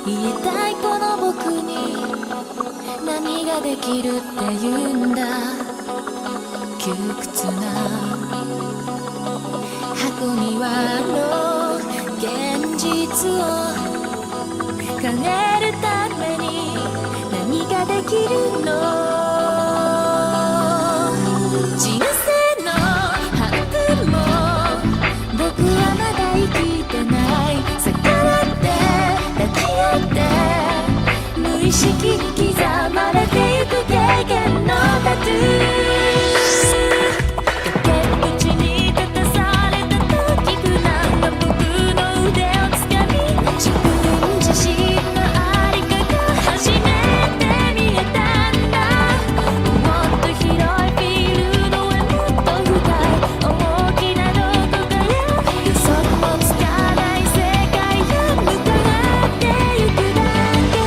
言えたいこの僕に何ができるって言うんだ。窮屈な箱庭の現実を変えるために何ができるの。人生の半分も僕はまだ生きてない。逆らって抱き合って無意識に刻まれてゆく経験のタトゥー。崖っぷちに立たされた時不安が僕の腕をつかみ、自分自身のありかが初めて見えたんだ。もっと広いフィールドへもっと深い大きなどこかへ予測もつかない世界へ向かってゆくだけ。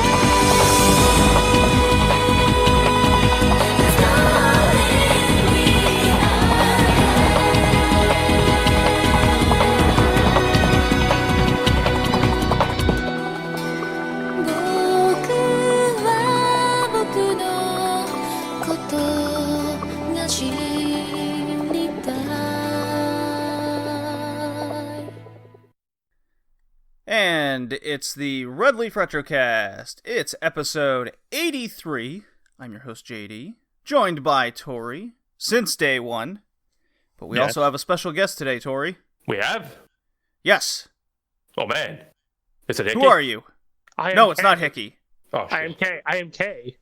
僕は僕のことが知りたい。 And it's the Red Leaf Retrocast. It's episode 83. I'm your host, JD, joined by Tori since day one. But we also have a special guest today, Tori. We have? Yes. Oh, man. Is it Hickey? Who are you? No, it's K. not Hickey. Oh, shit. I am K. I am K.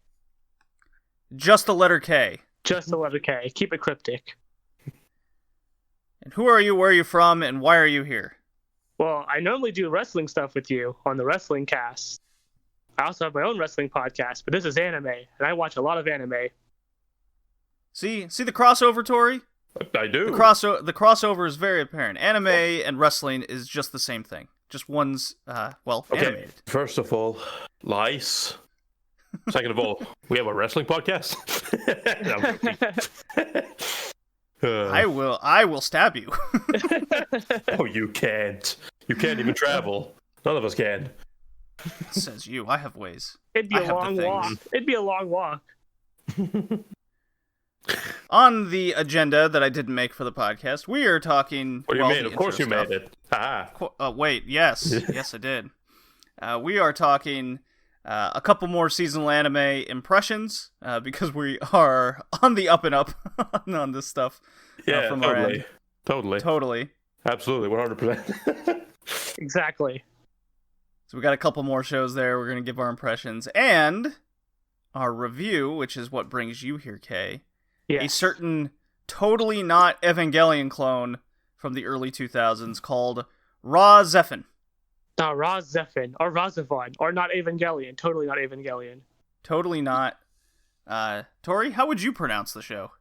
Just the letter K. Just the letter K. Keep it cryptic. And who are you, where are you from, and why are you here? Well, I normally do wrestling stuff with you on the Wrestling Cast. I also have my own wrestling podcast, but this is anime, and I watch a lot of anime. See the crossover, Tori? I do. The crossover is very apparent. Anime and wrestling is just the same thing. Just one's, Okay, animated. first of all, lies. Second of all, we have a wrestling podcast. I will stab you. Oh, you can't. You can't even travel. None of us can. Says you. I have ways. It'd be I a have the long things. walk. It'd be a long walk. On the agenda that I didn't make for the podcast, we are talking... What do you well, mean? the Of course you intro made stuff. it. Wait, yes. Yes, I did. We are talking a couple more seasonal anime impressions, because we are on the up and up on this stuff Yeah, from our totally. end. Totally. Totally. Absolutely, 100%. Exactly. So we got a couple more shows there. We're going to give our impressions. And our review, which is what brings you here, Kay. Yeah. A certain totally not Evangelion clone from the early 2000s called Rahxephon. Rahxephon or Rahxephon or not Evangelion. Totally not Evangelion. Totally not. Tori, how would you pronounce the show?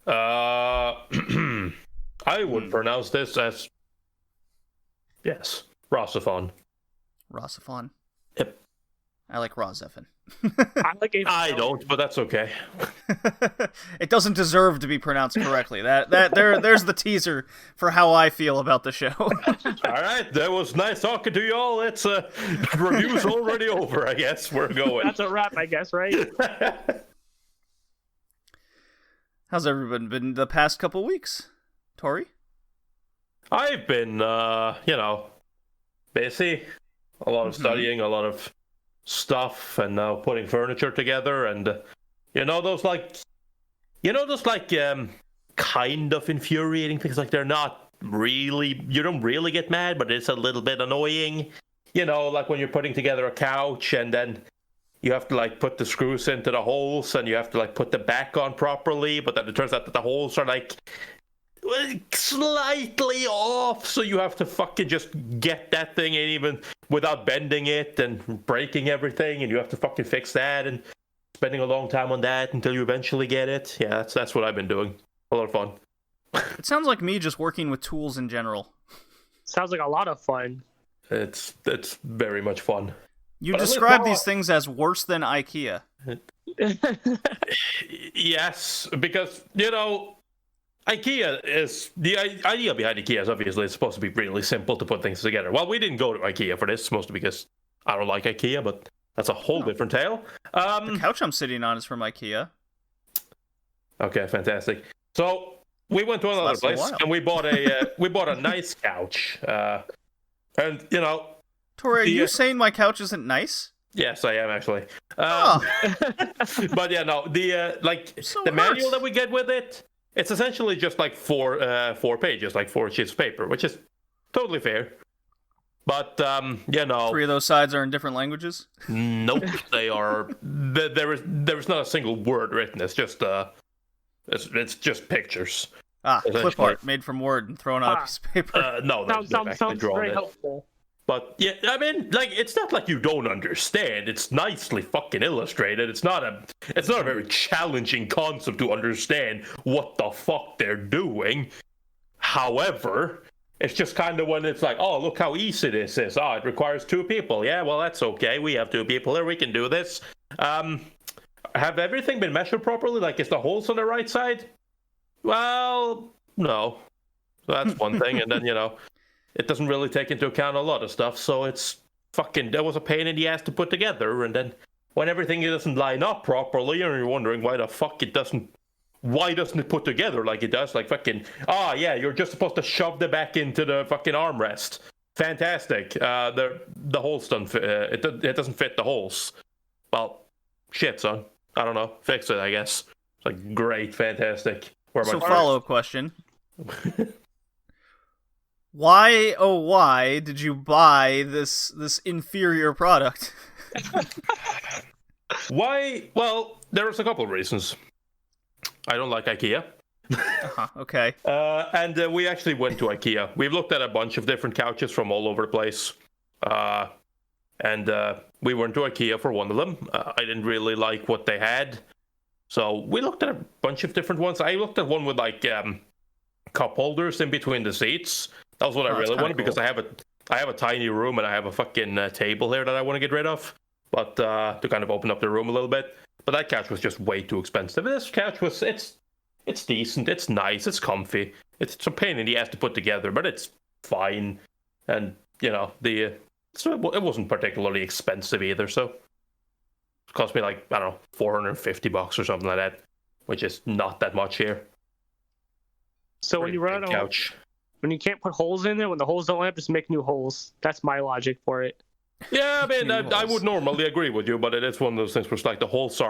I would pronounce this as... Yes, Rahxephon. Rahxephon. Yep. I like Rahxephon. I like Evangelion. I don't, but that's okay. It doesn't deserve to be pronounced correctly. There's the teaser for how I feel about the show. Alright, that was nice talking to y'all. It's review's already over, I guess. We're going. That's a wrap, I guess, right? How's everyone been the past couple weeks? Tori? I've been, busy. A lot of studying, a lot of stuff, and now putting furniture together, and those kind of infuriating things. Like, they're not really, you don't really get mad, but it's a little bit annoying. Like when you're putting together a couch, and then you have to like put the screws into the holes, and you have to like put the back on properly, but then it turns out that the holes are like slightly off, so you have to fucking just get that thing in even without bending it and breaking everything, and you have to fucking fix that and spending a long time on that until you eventually get it. Yeah, that's what I've been doing. A lot of fun. It sounds like me just working with tools in general. Sounds like a lot of fun. It's very much fun. You But at least describe now these things as worse than IKEA. Yes, because IKEA is the idea behind IKEA is obviously it's supposed to be really simple to put things together. Well, we didn't go to IKEA for this, mostly because I don't like IKEA, but that's a whole different tale. The couch I'm sitting on is from IKEA. Okay, fantastic. So we went to another place and we bought a nice couch. And you know, Tori, are you saying my couch isn't nice? Yes, I am actually. Oh. But yeah, no, the manual that we get with it, it's essentially just like four pages, like 4 sheets of paper, which is totally fair. But you know, 3 of those sides are in different languages. Nope, they are. There is not a single word written. It's just it's just pictures. Clip art made from Word and thrown on a piece of paper. No, sounds very helpful. But yeah, I mean, like, it's not like you don't understand. It's nicely fucking illustrated. It's not a very challenging concept to understand what the fuck they're doing. However, it's just kind of when it's like, oh, look how easy this is. Oh, it requires 2 people. Yeah, well, that's okay. We have 2 people here. We can do this. Have everything been measured properly? Like, is the holes on the right side? Well, no. So that's one thing. And then, you know, it doesn't really take into account a lot of stuff. So it's that was a pain in the ass to put together. And then when everything doesn't line up properly, and you're wondering why the fuck why doesn't it put together like it does? Like fucking, yeah, you're just supposed to shove the back into the fucking armrest. Fantastic. The holes don't fit. It doesn't fit the holes. Well, shit, son. I don't know. Fix it, I guess. It's like, great, fantastic. So follow-up question. Why did you buy this inferior product? Why? Well, there was a couple of reasons. I don't like IKEA. Okay. And we actually went to IKEA. We've looked at a bunch of different couches from all over the place. And we went to IKEA for one of them. I didn't really like what they had. So we looked at a bunch of different ones. I looked at one with like cup holders in between the seats. That was what I really wanted, because I have a tiny room and I have a fucking table here that I want to get rid of. But to kind of open up the room a little bit. But that couch was just way too expensive. This couch it's decent, it's nice, it's comfy. It's a pain in the ass to put together, but it's fine. And you know, it wasn't particularly expensive either, so it cost me like, I don't know, $450 or something like that, which is not that much here. So when you run out of when you can't put holes in there, when the holes don't line up, just make new holes. That's my logic for it. Yeah, I mean, I would normally agree with you, but it is one of those things where it's like the holes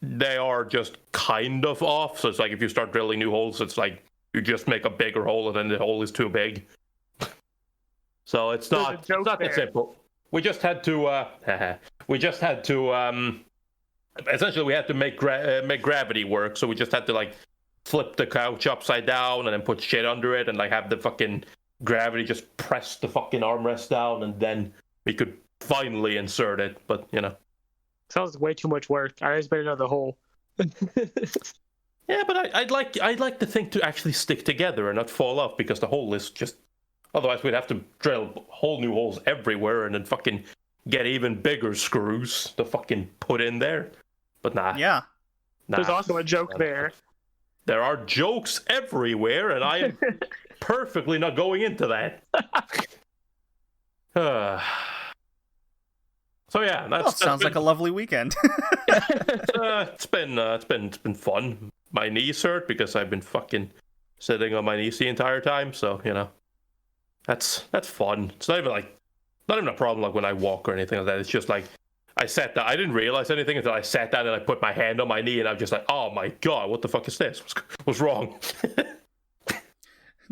they are just kind of off. So it's like if you start drilling new holes, it's like you just make a bigger hole and then the hole is too big. So it's not that simple. We just had to essentially we had to make gravity work. So we just had to like flip the couch upside down and then put shit under it and like have the fucking gravity just press the fucking armrest down, and then we could finally insert it. But you know, sounds way too much work. I just made another hole. Yeah, but I'd like the thing to actually stick together and not fall off, because the hole is just, otherwise we'd have to drill whole new holes everywhere and then fucking get even bigger screws to fucking put in there. But nah. Yeah. There's also a joke there. There are jokes everywhere, and I am perfectly not going into that. So yeah, that sounds like a lovely weekend. It's been fun. My knees hurt because I've been fucking sitting on my knees the entire time. So you know, that's fun. It's not even a problem like when I walk or anything like that. It's just like I sat down. I didn't realize anything until I sat down and I put my hand on my knee, and I'm just like, oh my god, what the fuck is this? What's wrong?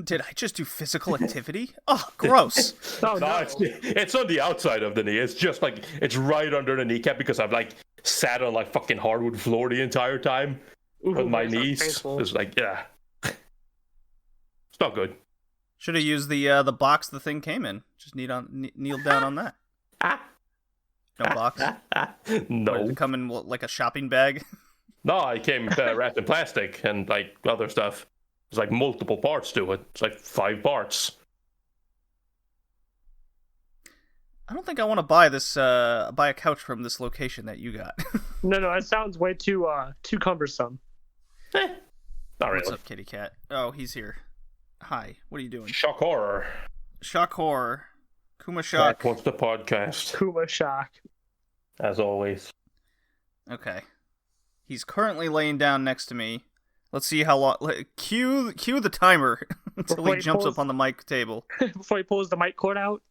Did I just do physical activity? Oh, gross. Oh, no. It's on the outside of the knee. It's just like, it's right under the kneecap, because I've like sat on like fucking hardwood floor the entire time with my knees. It's like, yeah. It's not good. Should have used the box the thing came in. Just kneel down on that. No box? No. Or did it come in like a shopping bag? No, it came wrapped in plastic and like other stuff. There's like multiple parts to it. It's like 5 parts. I don't think I want to buy a couch from this location that you got. No, that sounds way too cumbersome. Not really. What's up, kitty cat? Oh, he's here. Hi, what are you doing? Shock horror. Shock horror. Kuma Shock. What's the podcast? Kuma Shock. As always. Okay. He's currently laying down next to me. Let's see how long. Cue the timer until Before he he jumps pulls- up on the mic table. Before he pulls the mic cord out.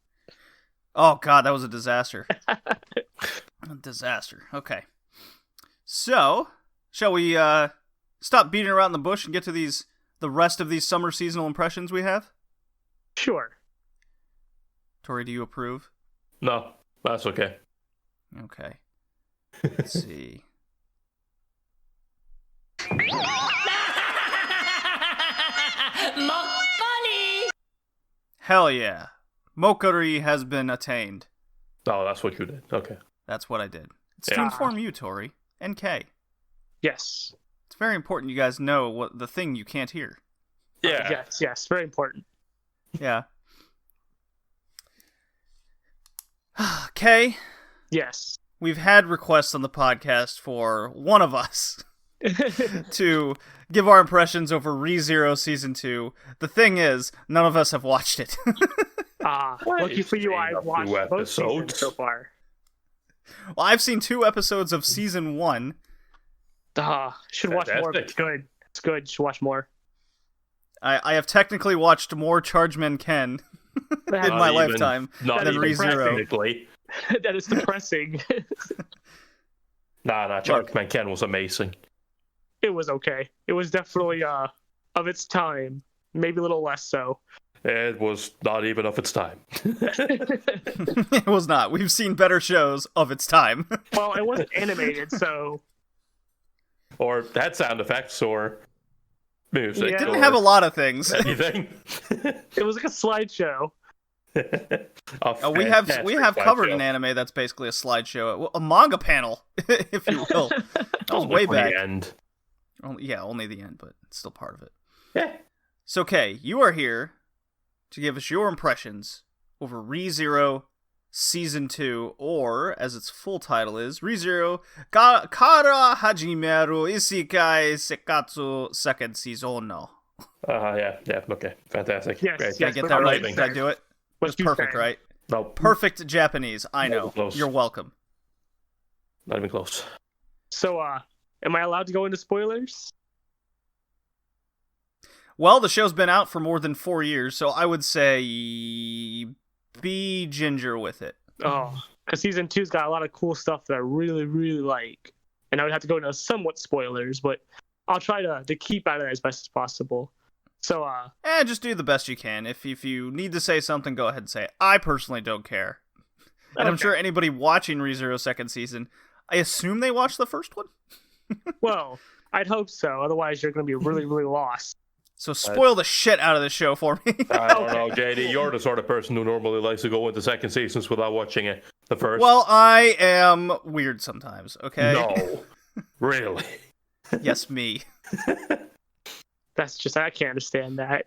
Oh god, that was a disaster. A disaster. Okay. So, shall we stop beating around the bush and get to the rest of these summer seasonal impressions we have? Sure. Tori, do you approve? No, that's okay. Okay. Let's see. Hell yeah. Mokari has been attained. No, that's what you did. Okay. That's what I did. It's to Yeah. inform you, Tori, and Kay. Yes. It's very important you guys know what the thing you can't hear. Yeah. Yes. Very important. Yeah. Kay, Yes. we've had requests on the podcast for one of us to give our impressions over ReZero Season 2. The thing is, none of us have watched it. Lucky for you, You've I've seen watched a few both seasons episodes. so far. Well, I've seen 2 episodes of Season 1. Should watch more. But Fantastic. it's good. It's good. Should watch more. I have technically watched more Chargeman Ken in Not my even- lifetime Not than even ReZero. technically. That is depressing. Nah, Chargeman Ken was amazing. It was okay. It was definitely of its time. Maybe a little less so. It was not even of its time. It was not. We've seen better shows of its time. Well, it wasn't animated, so Or had sound effects or music. Yeah. Didn't or have a lot of things. anything. it was like a slideshow. We have covered an anime that's basically a slideshow, a manga panel, if you will. That was way back. End. Only the end, but it's still part of it. Yeah. So, Kay, you are here to give us your impressions over ReZero Season 2, or, as its full title is, ReZero Kara Hajimeru Isekai Sekatsu Second Season. Yeah, okay. Fantastic. Yes, Great. Did I yes. get that right? Amazing. Did I do it? What That's you perfect, saying? right? No, Perfect Japanese. I know. Close. You're welcome. not even close. So, am I allowed to go into spoilers? Well, the show's been out for more than 4 years, so I would say be ginger with it. Oh, because season 2's got a lot of cool stuff that I really, really like, and I would have to go into somewhat spoilers, but I'll try to keep out of that as best as possible. So, Just do the best you can. If you need to say something, go ahead and say it. I personally don't care. And I'm Okay. sure anybody watching ReZero second season, I assume they watched the first one? well, I'd hope so. Otherwise, you're going to be really, really lost. So spoil the shit out of the show for me. I don't know, JD. You're the sort of person who normally likes to go into second seasons without watching it. The first. Well, I am weird sometimes, okay? No. Really? Yes, me. That's just, I can't understand that.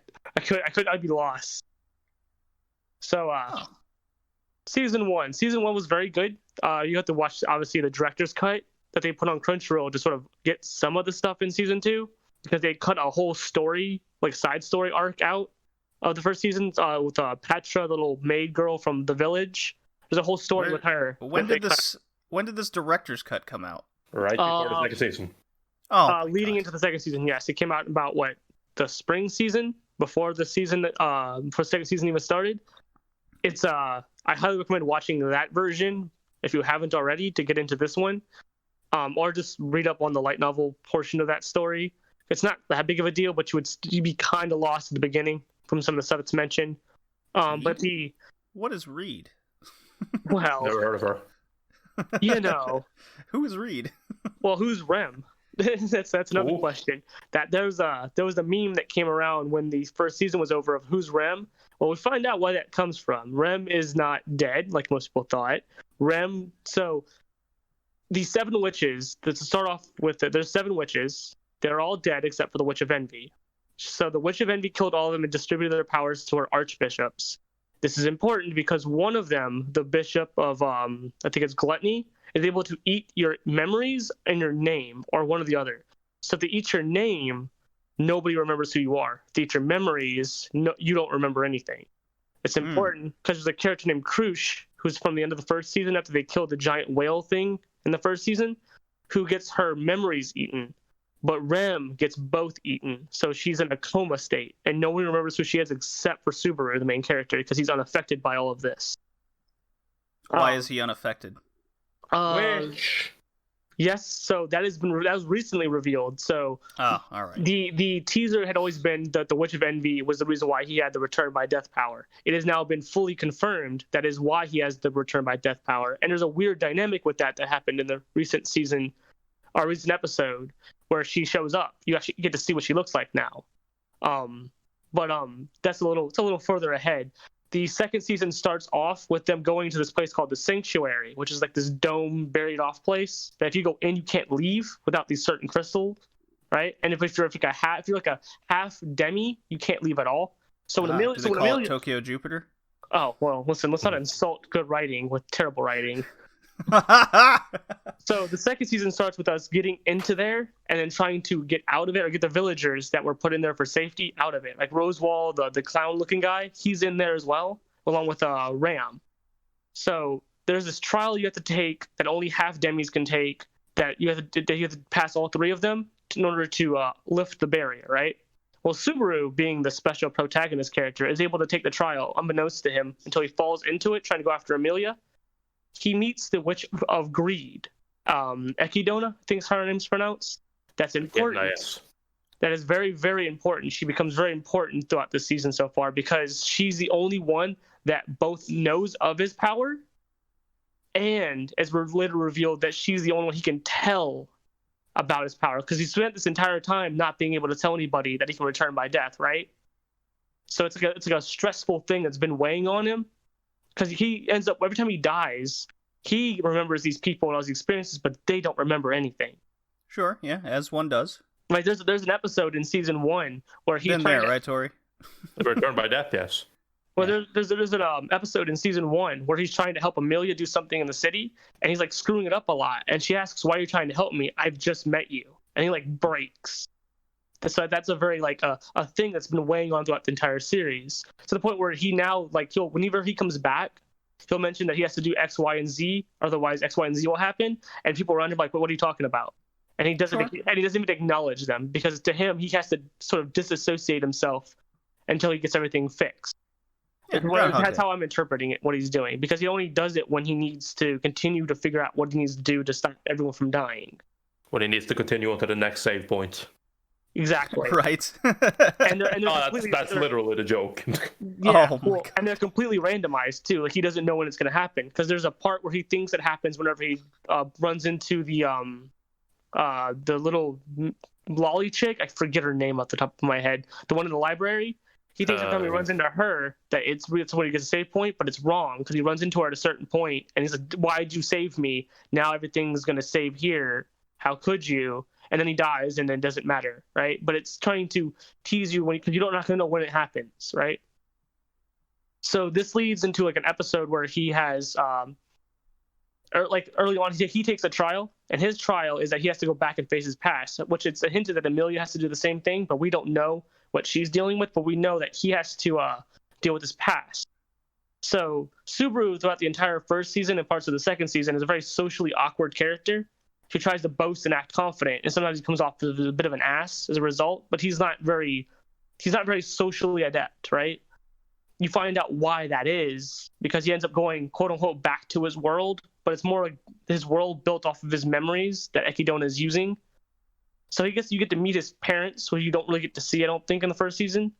I'd be lost. So, Season 1 was very good. You have to watch, obviously, the director's cut that they put on Crunchyroll to sort of get some of the stuff in Season 2, because they cut a whole story, like side story arc out of the first season with Patra, the little maid girl from the village. There's a whole story with her. When that did they when did this director's cut come out? Right before the second season. Oh, cut. my Leading God. into the second season, yes. It came out about, the spring season? Before the season, before second season even started. It's, I highly recommend watching that version, if you haven't already, to get into this one. Or just read up on the light novel portion of that story. It's not that big of a deal, but you'd be kind of lost at the beginning from some of the stuff it's mentioned. But What is Reed? well, Never heard of her. Who is Reed? well, who's Rem? that's another Ooh. question. That there was a meme that came around when the first season was over of who's Rem. Well, we find out where that comes from. Rem is not dead like most people thought. So the 7 witches. To start off with, there's 7 witches. They're all dead except for the Witch of Envy. So the Witch of Envy killed all of them and distributed their powers to her archbishops. This is important because one of them, the bishop of, I think it's Gluttony, is able to eat your memories and your name, or one or the other. So if they eat your name, nobody remembers who you are. If they eat your memories, you don't remember anything. It's important because there's a character named Krush who's from the end of the first season after they killed the giant whale thing in the first season, who gets her memories eaten, but Rem gets both eaten, so she's in a coma state, and no one remembers who she is except for Subaru, the main character, because he's unaffected by all of this. Why is he unaffected? Which? Yes, so that was recently revealed. So all right. The teaser had always been that the Witch of Envy was the reason why he had the Return by Death power. It has now been fully confirmed that is why he has the Return by Death power. And there's a weird dynamic with that happened in the recent season, or recent episode, where she shows up. You actually get to see what she looks like now. But that's a little further ahead. The second season starts off with them going to this place called the Sanctuary, which is like this dome buried off place that if you go in, you can't leave without these certain crystals, right? And if you're like a half demi, you can't leave at all. So when do they call it Tokyo Jupiter? Oh well, listen, let's not insult good writing with terrible writing. So the second season starts with us getting into there and then trying to get out of it, or get the villagers that were put in there for safety out of it. Like Rosewall, the clown-looking guy, he's in there as well, along with Ram. So there's this trial you have to take that only half demis can take. That you have to pass all three of them in order to lift the barrier, right? Well, Subaru, being the special protagonist character, is able to take the trial unbeknownst to him until he falls into it, trying to go after Amelia. He meets the Witch of Greed, Echidona, I think is how her name's pronounced. That's important. Yeah, nice. That is very, very important. She becomes very important throughout the season so far because she's the only one that both knows of his power, and as we're later revealed, that she's the only one he can tell about his power, because he spent this entire time not being able to tell anybody that he can return by death, right? So it's like a stressful thing that's been weighing on him. Because he ends up, every time he dies, he remembers these people and all these experiences, but they don't remember anything. Sure, yeah, as one does. Like there's an episode in season 1 where he's been there, right, Tori? Return by Death, yes. Well, there's an episode in season 1 where he's trying to help Amelia do something in the city, and he's like screwing it up a lot. And she asks, "Why are you trying to help me? I've just met you." And he like breaks. So that's a very like a thing that's been weighing on throughout the entire series, to the point where he now like whenever he comes back, he'll mention that he has to do X, Y, and Z, otherwise X, Y, and Z will happen, and people around him like, "What are you talking about?" And he doesn't even acknowledge them, because to him he has to sort of disassociate himself until he gets everything fixed. Yeah, that's how I'm interpreting it, what he's doing, because he only does it when he needs to continue to figure out what he needs to do to stop everyone from dying. When he needs to continue on to the next save point. Exactly. Right. and that's literally the joke. Yeah, and they're completely randomized too. Like he doesn't know when it's going to happen, because there's a part where he thinks it happens whenever he runs into the little lolly chick. I forget her name off the top of my head. The one in the library. He thinks every time he runs into her that it's when he gets a save point, but it's wrong, because he runs into her at a certain point and he's like, "Why'd you save me? Now everything's going to save here. How could you?" And then he dies, and then it doesn't matter, right? But it's trying to tease you because you're not going to know when it happens, right? So this leads into like an episode where he has, like early on, he takes a trial, and his trial is that he has to go back and face his past, which it's a hint that Amelia has to do the same thing, but we don't know what she's dealing with, but we know that he has to deal with his past. So Subaru, throughout the entire first season and parts of the second season, is a very socially awkward character. He tries to boast and act confident, and sometimes he comes off as a bit of an ass as a result, but he's not very socially adept, right? You find out why that is, because he ends up going, quote unquote, back to his world, but it's more like his world built off of his memories that Echidona is using. So you get to meet his parents, who you don't really get to see, I don't think, in the first season,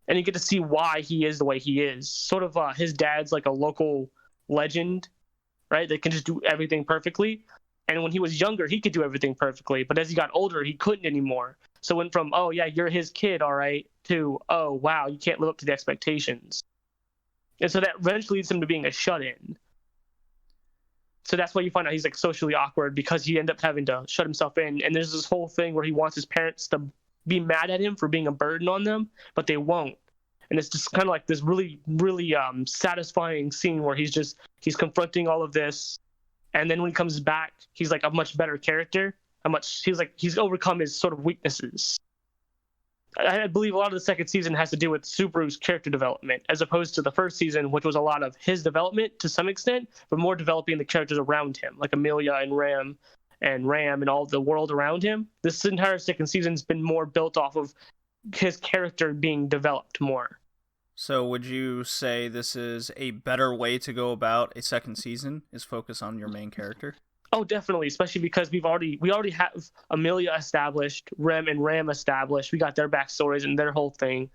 and you get to see why he is the way he is. Sort of his dad's like a local legend, right? That can just do everything perfectly. And when he was younger, he could do everything perfectly. But as he got older, he couldn't anymore. So it went from, "Oh, yeah, you're his kid, all right," to, "Oh, wow, you can't live up to the expectations." And so that eventually leads him to being a shut-in. So that's why you find out he's like socially awkward, because he ended up having to shut himself in. And there's this whole thing where he wants his parents to be mad at him for being a burden on them, but they won't. And it's just kind of like this really, really satisfying scene where he's confronting all of this. And then when he comes back, he's like a much better character. He's overcome his sort of weaknesses. I believe a lot of the second season has to do with Subaru's character development, as opposed to the first season, which was a lot of his development to some extent, but more developing the characters around him, like Amelia and Ram and all the world around him. This entire second season's been more built off of his character being developed more. So would you say this is a better way to go about a second season, is focus on your main character? Oh, definitely, especially because we already have Amelia established, Ram established. We got their backstories and their whole thing.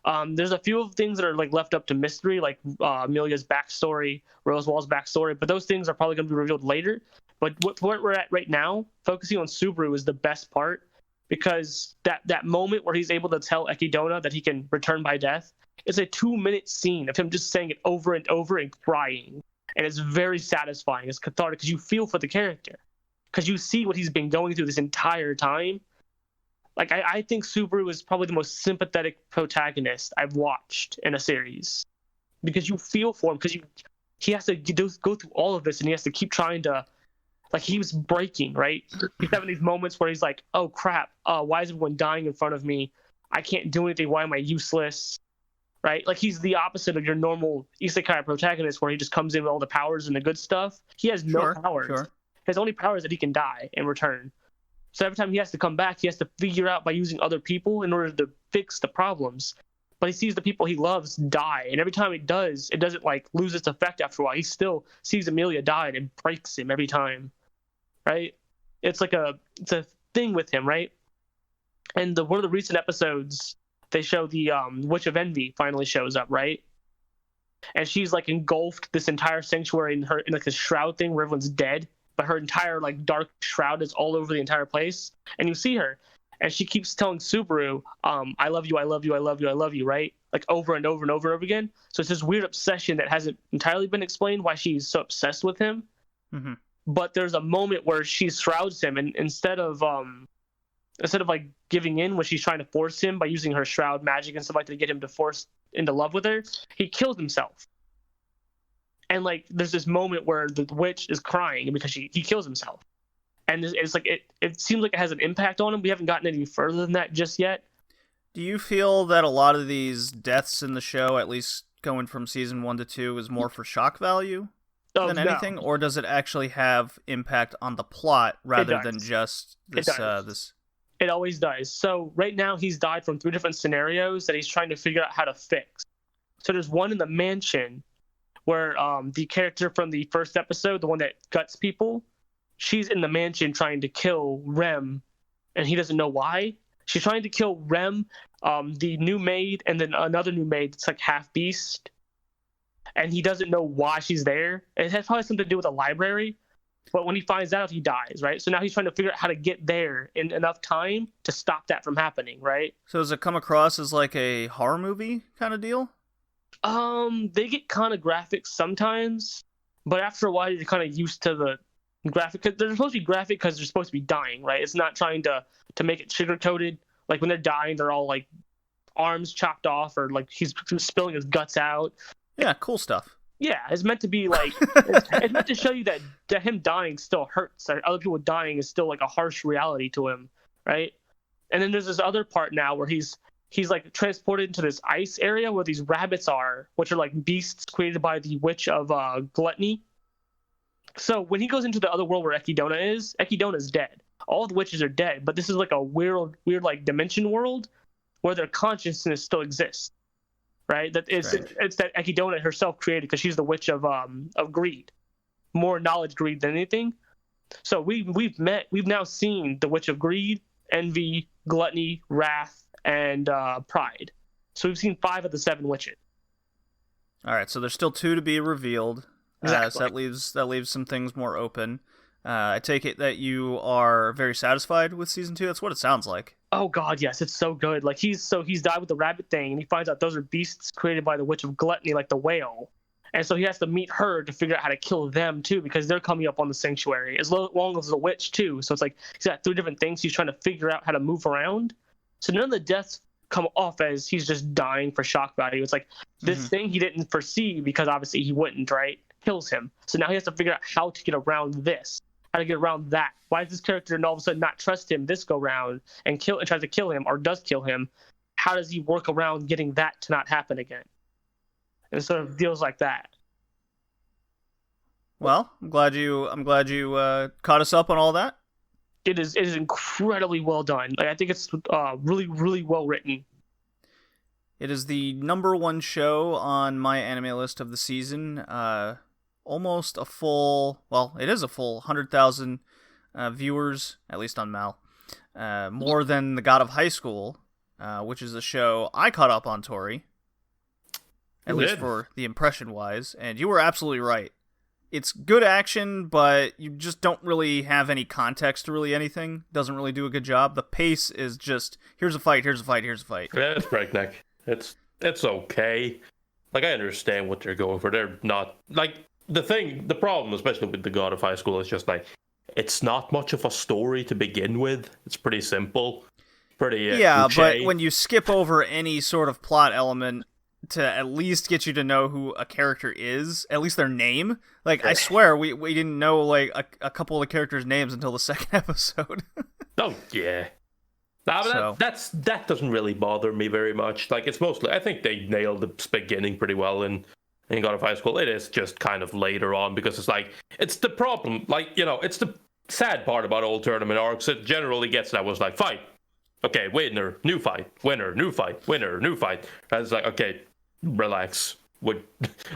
There's a few things that are like left up to mystery, like Amelia's backstory, Rosewall's backstory, but those things are probably going to be revealed later. But where we're at right now, focusing on Subaru is the best part, because that moment where he's able to tell Echidna that he can return by death, it's a 2-minute scene of him just saying it over and over and crying. And it's very satisfying. It's cathartic because you feel for the character, because you see what he's been going through this entire time. Like, I think Subaru is probably the most sympathetic protagonist I've watched in a series, because you feel for him, because he has to go through all of this, and he has to keep trying to, like, he was breaking, right? He's having these moments where he's like, oh crap, why is everyone dying in front of me? I can't do anything. Why am I useless? Right? Like, he's the opposite of your normal isekai protagonist, where he just comes in with all the powers and the good stuff. He has no powers. Sure. His only power is that he can die and return. So every time he has to come back, he has to figure out by using other people in order to fix the problems. But he sees the people he loves die, and every time it does, it doesn't like lose its effect after a while. He still sees Amelia die, and it breaks him every time. Right? It's a thing with him, right? And one of the recent episodes, they show the Witch of Envy finally shows up, right? And she's like engulfed this entire sanctuary in like this shroud thing where everyone's dead, but her entire like dark shroud is all over the entire place. And you see her, and she keeps telling Subaru, I love you, I love you, I love you, I love you, right? Like over and over and over and over again. So it's this weird obsession that hasn't entirely been explained why she's so obsessed with him. Mm-hmm. But there's a moment where she shrouds him, and instead of like giving in when she's trying to force him by using her shroud magic and stuff like that to get him to force into love with her, he kills himself. And like there's this moment where the witch is crying because he kills himself, and it's like it seems like it has an impact on him. We haven't gotten any further than that just yet. Do you feel that a lot of these deaths in the show, at least going from season 1 to 2, is more for shock value than anything, or does it actually have impact on the plot rather than just this this? It always does. So right now he's died from 3 different scenarios that he's trying to figure out how to fix. So there's one in the mansion where the character from the first episode, the one that guts people, she's in the mansion trying to kill Rem, and he doesn't know why. She's trying to kill Rem, the new maid, and then another new maid that's like half beast, and he doesn't know why she's there. It has probably something to do with a library. But when he finds out, he dies, right? So now he's trying to figure out how to get there in enough time to stop that from happening, right? So does it come across as like a horror movie kind of deal? They get kind of graphic sometimes, but after a while, you're kind of used to the graphic. They're supposed to be graphic because they're supposed to be dying, right? It's not trying to make it sugar-coated. Like when they're dying, they're all like arms chopped off, or like he's spilling his guts out. Yeah, cool stuff. Yeah, it's meant to be like it's meant to show you that him dying still hurts. Or other people dying is still like a harsh reality to him, right? And then there's this other part now where he's like transported into this ice area where these rabbits are, which are like beasts created by the witch of gluttony. So when he goes into the other world where Echidna is dead. All the witches are dead, but this is like a weird like dimension world where their consciousness still exists. Right, it's that Echidna herself created, because she's the witch of greed, more knowledge greed than anything. So we've now seen the witch of greed, envy, gluttony, wrath, and pride. So we've seen 5 of the 7 witches. All right, so there's still 2 to be revealed. Exactly. So that leaves some things more open. I take it that you are very satisfied with season 2. That's what it sounds like. Oh god, yes, it's so good. Like he's died with the rabbit thing, and he finds out those are beasts created by the witch of gluttony, like the whale. And so he has to meet her to figure out how to kill them too, because they're coming up on the sanctuary, as long as the witch too. So it's like he's got 3 different things he's trying to figure out how to move around. So none of the deaths come off as he's just dying for shock value. It's like this thing he didn't foresee, because obviously he wouldn't, right? Kills him. So now he has to figure out how to get around this. How to get around that. Why does this character all of a sudden not trust him this go round and tries to kill him, or does kill him? how does he work around getting that to not happen again? And sort of deals like that. Well, I'm glad you caught us up on all that. It is incredibly well done. Like, I think it's really, really well written. It is the #1 show on my anime list of the season. Almost a full, well, it is a full 100,000 viewers, at least on Mal. More than The God of High School, which is a show I caught up on, Tori. At least for the impression-wise. And you were absolutely right. It's good action, but you just don't really have any context to really anything. Doesn't really do a good job. The pace is just, here's a fight, here's a fight, here's a fight. Yeah, it's breakneck. It's okay. Like, I understand what they're going for. They're not, like, the problem, especially with The God of High School, is just, like, it's not much of a story to begin with. It's pretty simple. Pretty yeah, cliche. But when you skip over any sort of plot element to at least get you to know who a character is, at least their name. Like, I swear, we didn't know, like, a couple of the characters' names until the second episode. Oh, yeah. Nah, but that doesn't really bother me very much. Like, it's mostly, I think they nailed the beginning pretty well in God of High School. It is just kind of later on, because it's like, it's the problem, like, it's the sad part about old tournament arcs. It generally gets that was like, fight. Okay, winner, new fight. Winner, new fight. Winner, new fight. And it's like, okay, relax.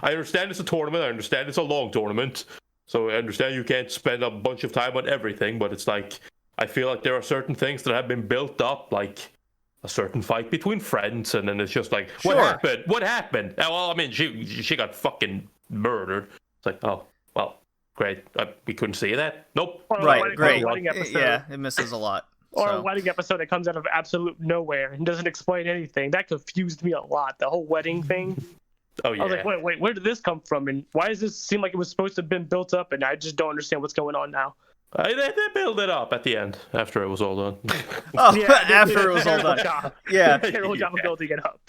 I understand it's a tournament. I understand it's a long tournament. So I understand you can't spend a bunch of time on everything, but it's like, I feel like there are certain things that have been built up, like a certain fight between friends, and then it's just like, what happened? What happened? Well, I mean, she got fucking murdered. It's like, oh, well, great. We couldn't see that. Nope. Right, great. Episode. Yeah, it misses a lot. Or a wedding episode that comes out of absolute nowhere and doesn't explain anything. That confused me a lot. The whole wedding thing. Oh, yeah. I was like, wait, where did this come from? And why does this seem like it was supposed to have been built up? And I just don't understand what's going on now. They build it up at the end, after it was all done. Oh, Yeah, after it was all done. Job. Yeah. Terrible job of building it up.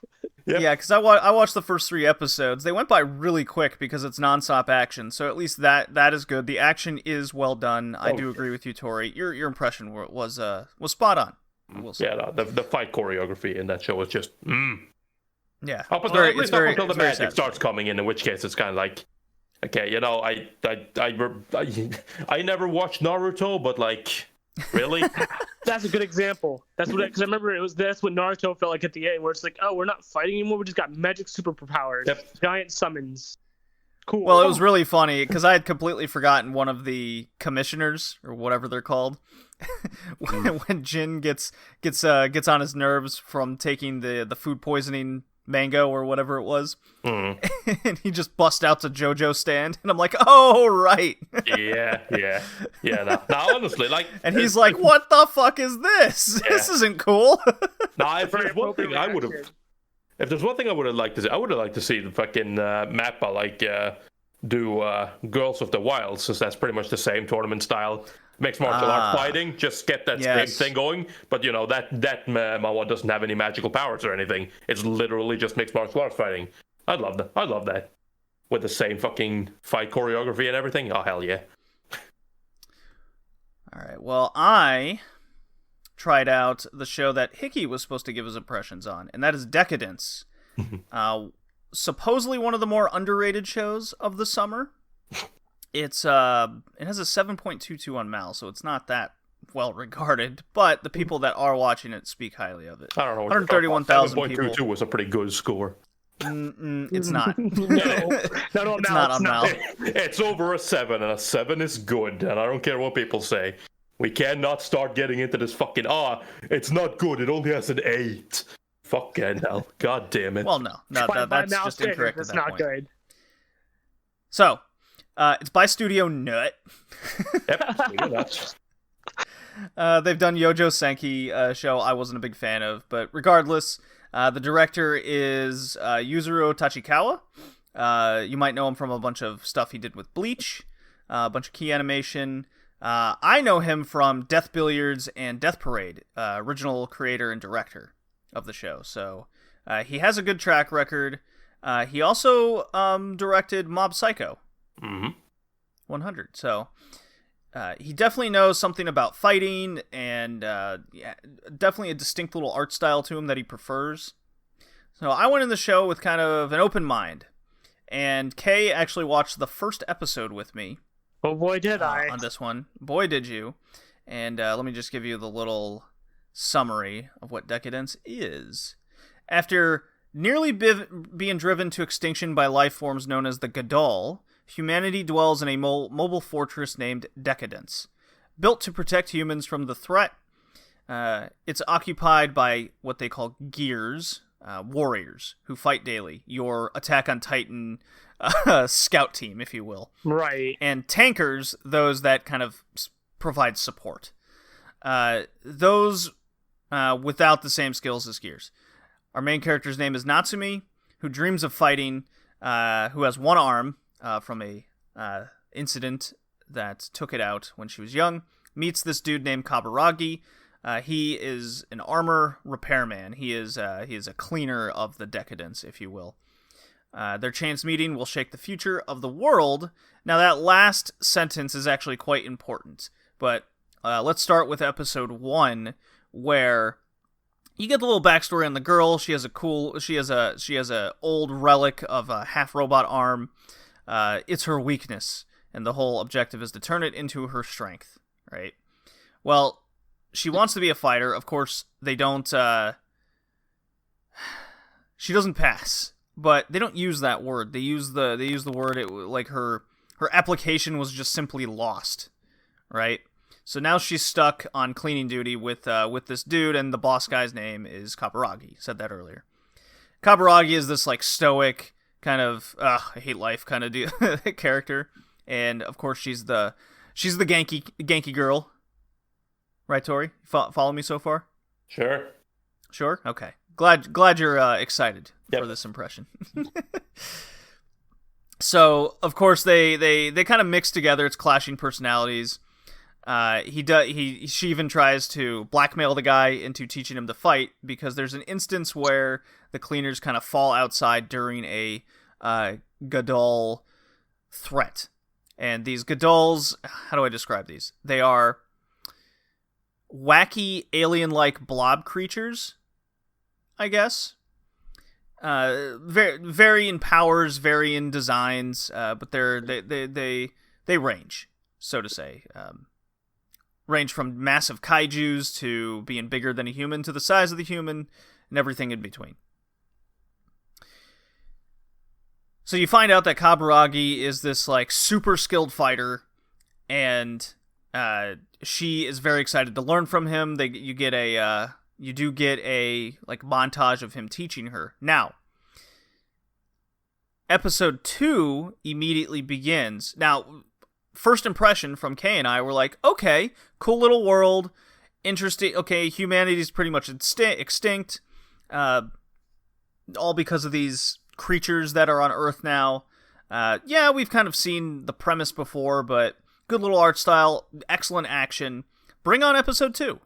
Yep. Yeah, because I watched the first 3 episodes. They went by really quick because it's nonstop action, so at least that is good. The action is well done. I do agree with you, Tori. Your impression was spot on. We'll see. Yeah, no, the fight choreography in that show was just, Yeah. Up until the magic starts coming in which case it's kind of like, okay, I never watched Naruto, but like, really? That's a good example. That's what, because I remember that's what Naruto felt like at the end, where it's like, oh, we're not fighting anymore. We just got magic superpowers, giant summons. Cool. Well, it was really funny because I had completely forgotten one of the commissioners or whatever they're called. when Jin gets on his nerves from taking the food poisoning mango or whatever it was, and he just busts out to JoJo stand, and I'm like, oh right. yeah. No, honestly, like, and he's like, what the fuck is this? Yeah. This isn't cool. Nah, if there's one thing I would have liked to see, I would have liked to see the fucking Mappa like do Girls of the Wild, since that's pretty much the same tournament style. Mixed martial art fighting, just get that same thing going. But that Mawa doesn't have any magical powers or anything. It's literally just mixed martial arts fighting. I'd love that. With the same fucking fight choreography and everything. Oh, hell yeah. Alright, well, I tried out the show that Hickey was supposed to give his impressions on, and that is Deca-Dence. Supposedly one of the more underrated shows of the summer. It has a 7.22 on Mal, so it's not that well regarded, but the people that are watching it speak highly of it. I don't know. 131,000 people. 7.22 was a pretty good score. It's not. No, it's not on Mal. It's over a 7, and a 7 is good, and I don't care what people say. We cannot start getting into this fucking, it's not good, it only has an 8. Fucking hell. God damn it. Well, no, that's just incorrect. It's at that not point. good. So, it's by Studio Nut. Yep. They've done Yojo Senki show I wasn't a big fan of, but regardless, the director is Yuzuru Tachikawa. You might know him from a bunch of stuff he did with Bleach, a bunch of key animation. I know him from Death Billiards and Death Parade, original creator and director of the show. So he has a good track record. He also directed Mob Psycho 100. So he definitely knows something about fighting, and definitely a distinct little art style to him that he prefers. So I went in the show with kind of an open mind, and Kay actually watched the first episode with me. Oh boy, did I. On this one. Boy, did you. And let me just give you the little summary of what Deca-Dence is. After nearly being driven to extinction by life forms known as the Gadol, humanity dwells in a mobile fortress named Deca-Dence. Built to protect humans from the threat, it's occupied by what they call gears, warriors, who fight daily. Your Attack on Titan scout team, if you will. Right. And tankers, those that kind of provide support. Those without the same skills as gears. Our main character's name is Natsumi, who dreams of fighting, who has one arm from a incident that took it out when she was young. Meets this dude named Kaburagi. He is an armor repairman. He is a cleaner of the Deca-Dence, if you will. Their chance meeting will shake the future of the world. Now, that last sentence is actually quite important. But let's start with episode 1, where you get the little backstory on the girl. She has a old relic of a half robot arm. It's her weakness, and the whole objective is to turn it into her strength, right? Well, she wants to be a fighter. Of course, they don't. She doesn't pass, but they don't use that word. They use the word like her application was just simply lost, right? So now she's stuck on cleaning duty with this dude, and the boss guy's name is Kaburagi. Said that earlier. Kaburagi is this like stoic kind of I hate life kind of character, and of course she's the ganky girl, right, Tori? Follow me so far? Sure. Okay. Glad you're excited for this impression. So of course they kind of mix together. It's clashing personalities. She even tries to blackmail the guy into teaching him to fight, because there's an instance where the cleaners kind of fall outside during a Gadol threat. And these Gadols, how do I describe these? They are wacky alien-like blob creatures, I guess. Vary in powers, vary in designs, but they range, so to say. Range from massive kaijus to being bigger than a human to the size of the human, and everything in between. So you find out that Kaburagi is this like super skilled fighter, and she is very excited to learn from him. You do get a like montage of him teaching her. Now, episode 2 immediately begins. Now, first impression from Kay and I were like, okay, cool little world, interesting. Okay, humanity's pretty much extinct, all because of these creatures that are on Earth now. Yeah, we've kind of seen the premise before, but good little art style, excellent action. Bring on episode 2.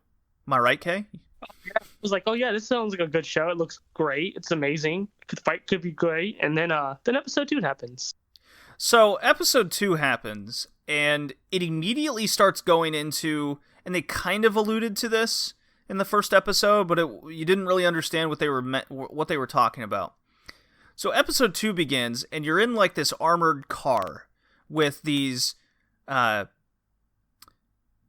Am I right, Kay? I was like, oh yeah, this sounds like a good show. It looks great. It's amazing. The fight could be great. And then episode 2 happens. So episode 2 happens, and it immediately starts going into, and they kind of alluded to this in the first episode, but you didn't really understand what they were talking about. So episode 2 begins, and you're in like this armored car with these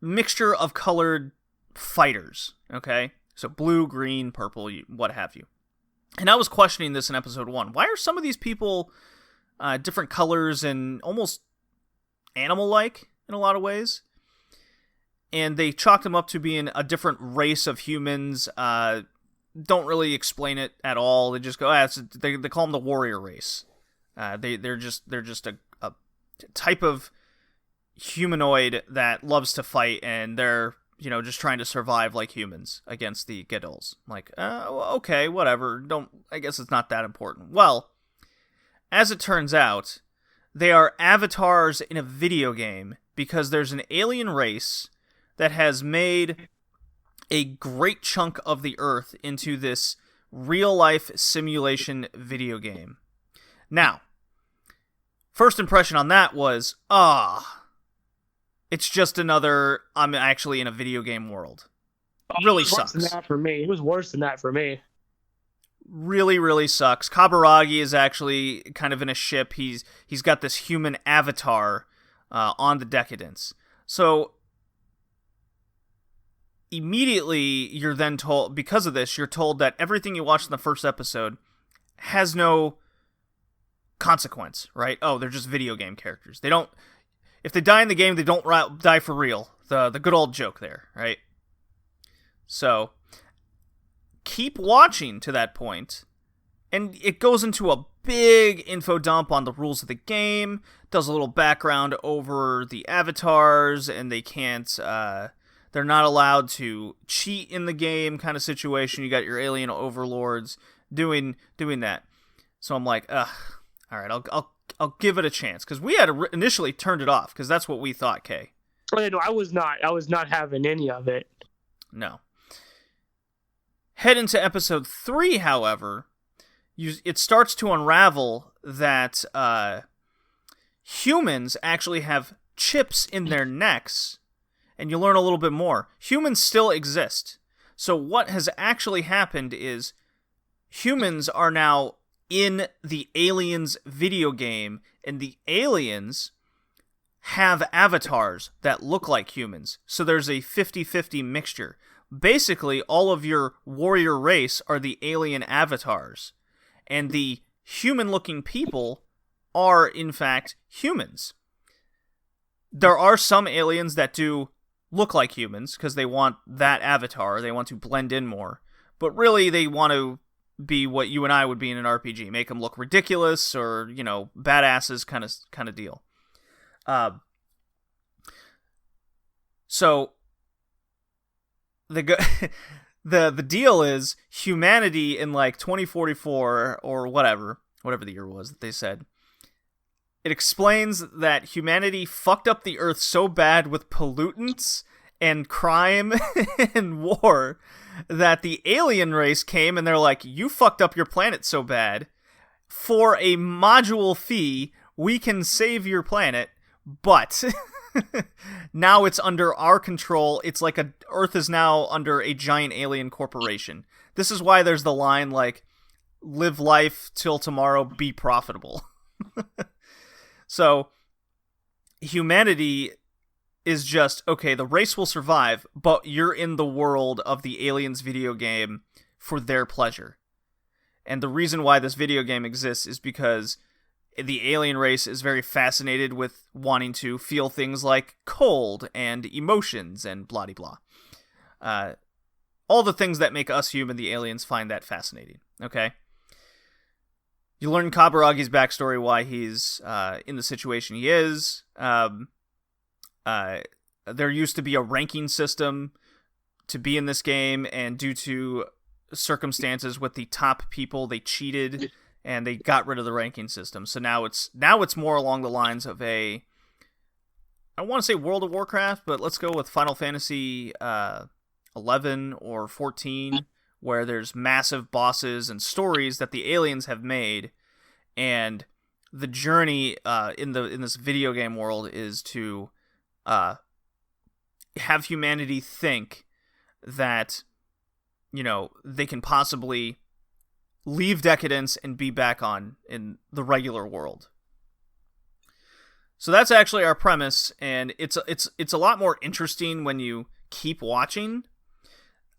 mixture of colored fighters, okay? So blue, green, purple, what have you. And I was questioning this in episode 1. Why are some of these people different colors and almost animal-like in a lot of ways? And they chalked them up to being a different race of humans. Don't really explain it at all. They just go, they call them the warrior race. They're just a type of humanoid that loves to fight, and they're just trying to survive like humans against the Gadols. Like, okay, whatever. I guess it's not that important. Well, as it turns out, they are avatars in a video game, because there's an alien race that has made a great chunk of the Earth into this real-life simulation video game. Now, first impression on that was, It's just another, I'm actually in a video game world. Really It was worse sucks. than that for me. It was worse than that for me. Really, really sucks. Kaburagi is actually kind of in a ship. He's got this human avatar on the Deca-Dence. So immediately you're then told, because of this, you're told that everything you watched in the first episode has no consequence, right? Oh, they're just video game characters. They don't, if they die in the game, they don't die for real. The good old joke there, right? So keep watching to that point, and it goes into a big info dump on the rules of the game, does a little background over the avatars, and they can't, they're not allowed to cheat in the game kind of situation. You got your alien overlords doing that. So I'm like, ugh, all right, I'll give it a chance, because we had initially turned it off, because that's what we thought, Kay. Oh, no, I was not having any of it. No. Head into episode 3, however, it starts to unravel that humans actually have chips in their necks, and you learn a little bit more. Humans still exist. So what has actually happened is humans are now in the Aliens video game, and the aliens have avatars that look like humans. So there's a 50-50 mixture. Basically, all of your warrior race are the alien avatars, and the human-looking people are, in fact, humans. There are some aliens that do look like humans, because they want that avatar, they want to blend in more, but really they want to be what you and I would be in an RPG, make them look ridiculous, or, you know, badasses kind of deal. So the deal is humanity in like 2044 or whatever the year was that they said. It explains that humanity fucked up the Earth so bad with pollutants and crime and war that the alien race came and they're like, you fucked up your planet so bad. For a module fee, we can save your planet, but now it's under our control. It's like Earth is now under a giant alien corporation. This is why there's the line like, live life till tomorrow, be profitable. So humanity is just, okay, the race will survive, but you're in the world of the Aliens video game for their pleasure. And the reason why this video game exists is because the alien race is very fascinated with wanting to feel things like cold and emotions and blah-de-blah. All the things that make us human, the aliens find that fascinating, okay? You learn Kaburagi's backstory, why he's in the situation he is. There used to be a ranking system to be in this game, and due to circumstances with the top people, they cheated and they got rid of the ranking system. So now it's more along the lines of I want to say World of Warcraft, but let's go with Final Fantasy 11 or 14, where there's massive bosses and stories that the aliens have made, and the journey in this video game world is to have humanity think that, you know, they can possibly leave Deca-Dence and be back in the regular world. So that's actually our premise, and it's a lot more interesting when you keep watching.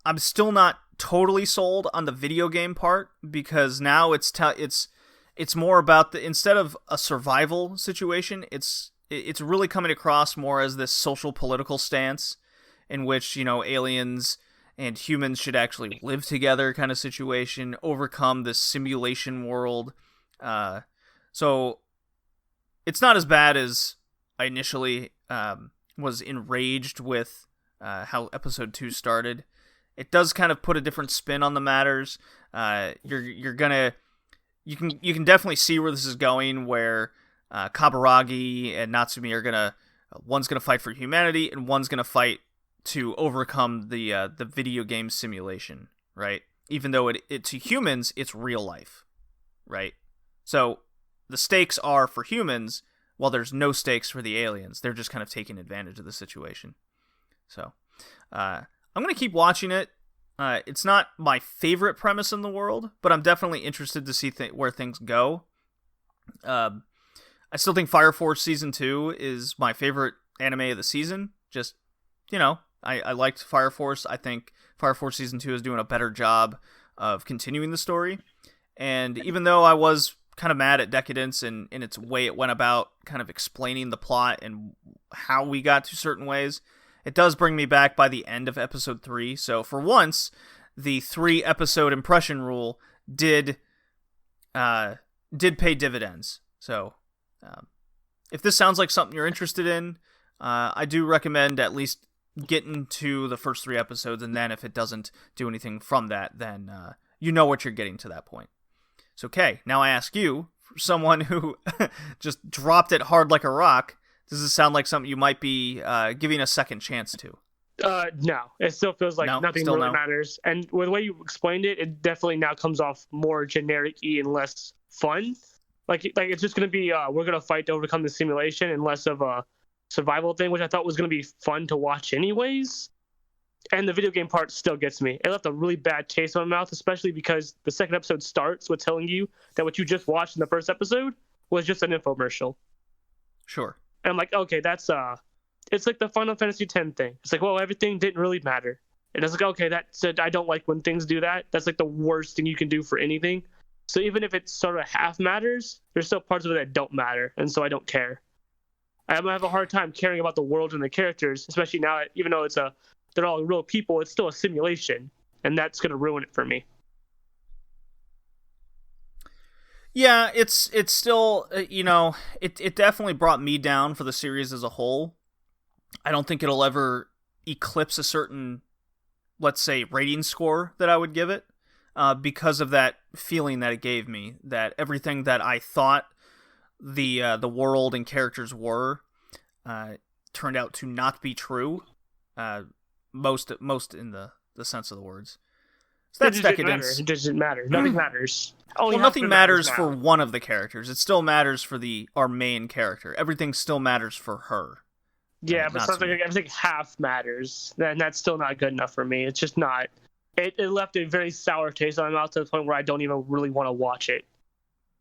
I'm still not totally sold on the video game part, because now it's more about instead of a survival situation, it's really coming across more as this social political stance in which, you know, aliens and humans should actually live together kind of situation, overcome this simulation world. So it's not as bad as I initially was enraged with how episode 2 started. It does kind of put a different spin on the matters. You can definitely see where this is going, where Kaburagi and Natsumi are one's gonna fight for humanity and one's gonna fight to overcome the video game simulation, right? Even though it to humans it's real life, right? So the stakes are for humans while there's no stakes for the aliens. They're just kind of taking advantage of the situation. So, I'm going to keep watching it. It's not my favorite premise in the world, but I'm definitely interested to see where things go. I still think Fire Force Season 2 is my favorite anime of the season. Just, I liked Fire Force. I think Fire Force Season 2 is doing a better job of continuing the story. And even though I was kind of mad at Deca-Dence and in its way it went about kind of explaining the plot and how we got to certain ways, it does bring me back by the end of episode 3. So for once, the 3-episode impression rule did pay dividends. So if this sounds like something you're interested in, I do recommend at least getting to the first 3 episodes, and then if it doesn't do anything from that, then you know what you're getting to that point. So, okay, now I ask you, for someone who just dropped it hard like a rock, does this sound like something you might be giving a second chance to? No. It still feels like nothing really matters. And with the way you explained it, it definitely now comes off more generic-y and less fun. Like it's just going to be, we're going to fight to overcome the simulation and less of a survival thing, which I thought was going to be fun to watch anyways. And the video game part still gets me. It left a really bad taste in my mouth, especially because the second episode starts with telling you that what you just watched in the first episode was just an infomercial. Sure. And I'm like, okay, that's it's like the Final Fantasy X thing. It's like, well, everything didn't really matter. And it's like, okay, that's it. I don't like when things do that. That's like the worst thing you can do for anything. So even if it sort of half matters, there's still parts of it that don't matter, and so I don't care. I'm gonna have a hard time caring about the world and the characters, especially now, even though they're all real people, it's still a simulation, and that's gonna ruin it for me. Yeah, it's still, it definitely brought me down for the series as a whole. I don't think it'll ever eclipse a certain, let's say, rating score that I would give it, because of that feeling that it gave me, that everything that I thought the world and characters were turned out to not be true, most in the sense of the words. So that's Deca-Dence. It doesn't matter. Nothing matters. Well, nothing matters for one of the characters. It still matters for our main character. Everything still matters for her. Yeah, but something like everything half matters. Then that's still not good enough for me. It's just not. It left a very sour taste in my mouth to the point where I don't even really want to watch it.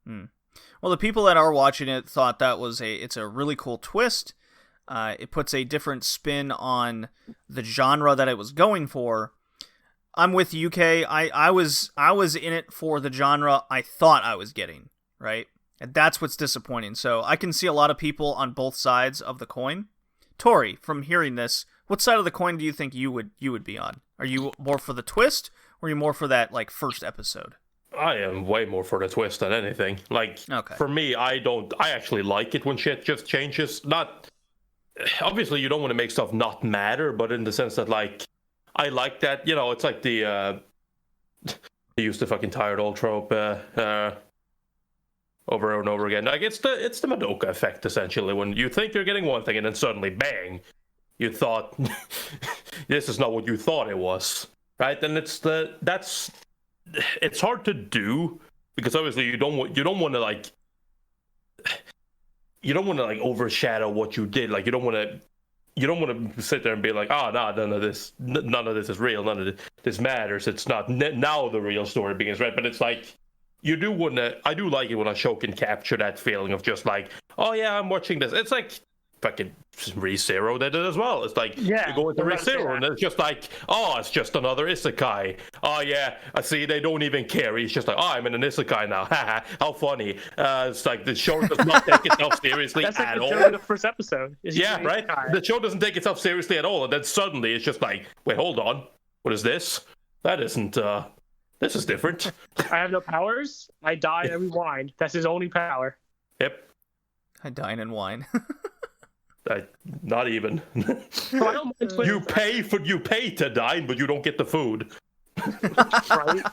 Well, the people that are watching it thought that it's a really cool twist. It puts a different spin on the genre that it was going for. I'm with UK. I was in it for the genre I thought I was getting, right? And that's what's disappointing. So I can see a lot of people on both sides of the coin. Tori, from hearing this, what side of the coin do you think you would be on? Are you more for the twist, or are you more for that first episode? I am way more for the twist than anything. Okay. For me, I actually like it when shit just changes. Not obviously you don't want to make stuff not matter, but in the sense that I like that, it's like the they use the fucking tired old trope over and over again. It's the Madoka effect, essentially, when you think you're getting one thing and then suddenly bang, you thought this is not what you thought it was, right? And it's hard to do because obviously you don't want to overshadow what you did. You don't want to sit there and be like, oh, no, none of this is real, none of this matters. It's not now the real story begins, right? But it's you do want to. I do like it when a show can capture that feeling of just oh yeah, I'm watching this. It's fucking ReZero did it as well. It's you go into ReZero and it's just oh, it's just another isekai. Oh yeah, I see, they don't even care. He's just oh, I'm in an isekai now. Haha, how funny. It's the show does not take itself seriously at all. That's the first episode. Yeah, right? The show doesn't take itself seriously at all, and then suddenly it's just wait, hold on. What is this? That isn't, this is different. I have no powers. I die and rewind. That's his only power. Yep. I dine and wine. Not even. So I don't mind you pay to dine, but you don't get the food. Right?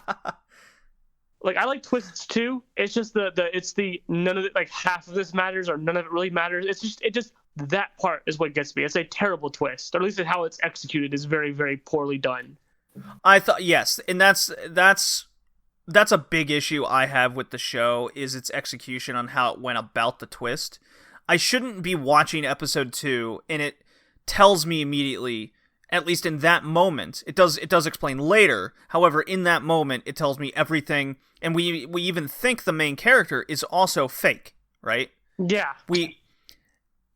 I like twists too. It's just it's the none of it, half of this matters or none of it really matters. It just that part is what gets me. It's a terrible twist, or at least how it's executed is very, very poorly done. I thought, yes, and that's a big issue I have with the show, is its execution on how it went about the twist. I shouldn't be watching episode 2 and it tells me immediately, at least in that moment. It does explain later. However, in that moment, it tells me everything, and we even think the main character is also fake, right? Yeah.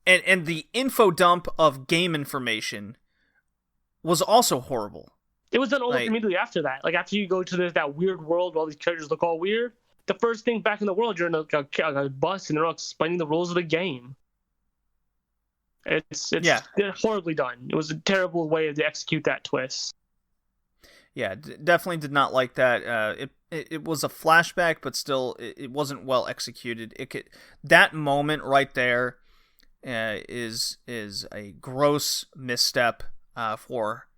And the info dump of game information was also horrible. It was done almost immediately after that. Like, after you go to that weird world where all these characters look all weird, the first thing back in the world, you're in a bus and they're all explaining the rules of the game. It's horribly done. It was a terrible way to execute that twist. Yeah, definitely did not like that. It was a flashback, but still, it wasn't well executed. That moment right there is a gross misstep for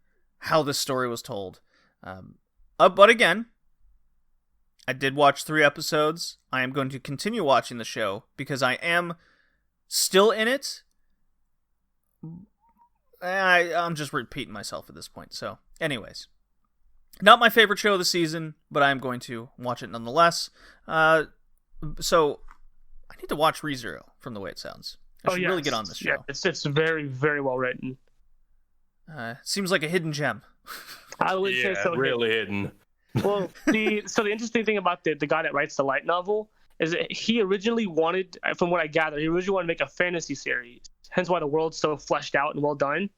how this story was told. But again, I did watch 3 episodes. I am going to continue watching the show because I am still in it. I'm just repeating myself at this point. So, anyways, not my favorite show of the season, but I'm going to watch it nonetheless. So, I need to watch ReZero from the way it sounds. I should really get on this show. Yeah, it's very, very well written. Seems like a hidden gem. I would say so. Really hidden. Well, the interesting thing about the guy that writes the light novel is that he originally wanted, from what I gather, he originally wanted to make a fantasy series. Hence why the world's so fleshed out and well done.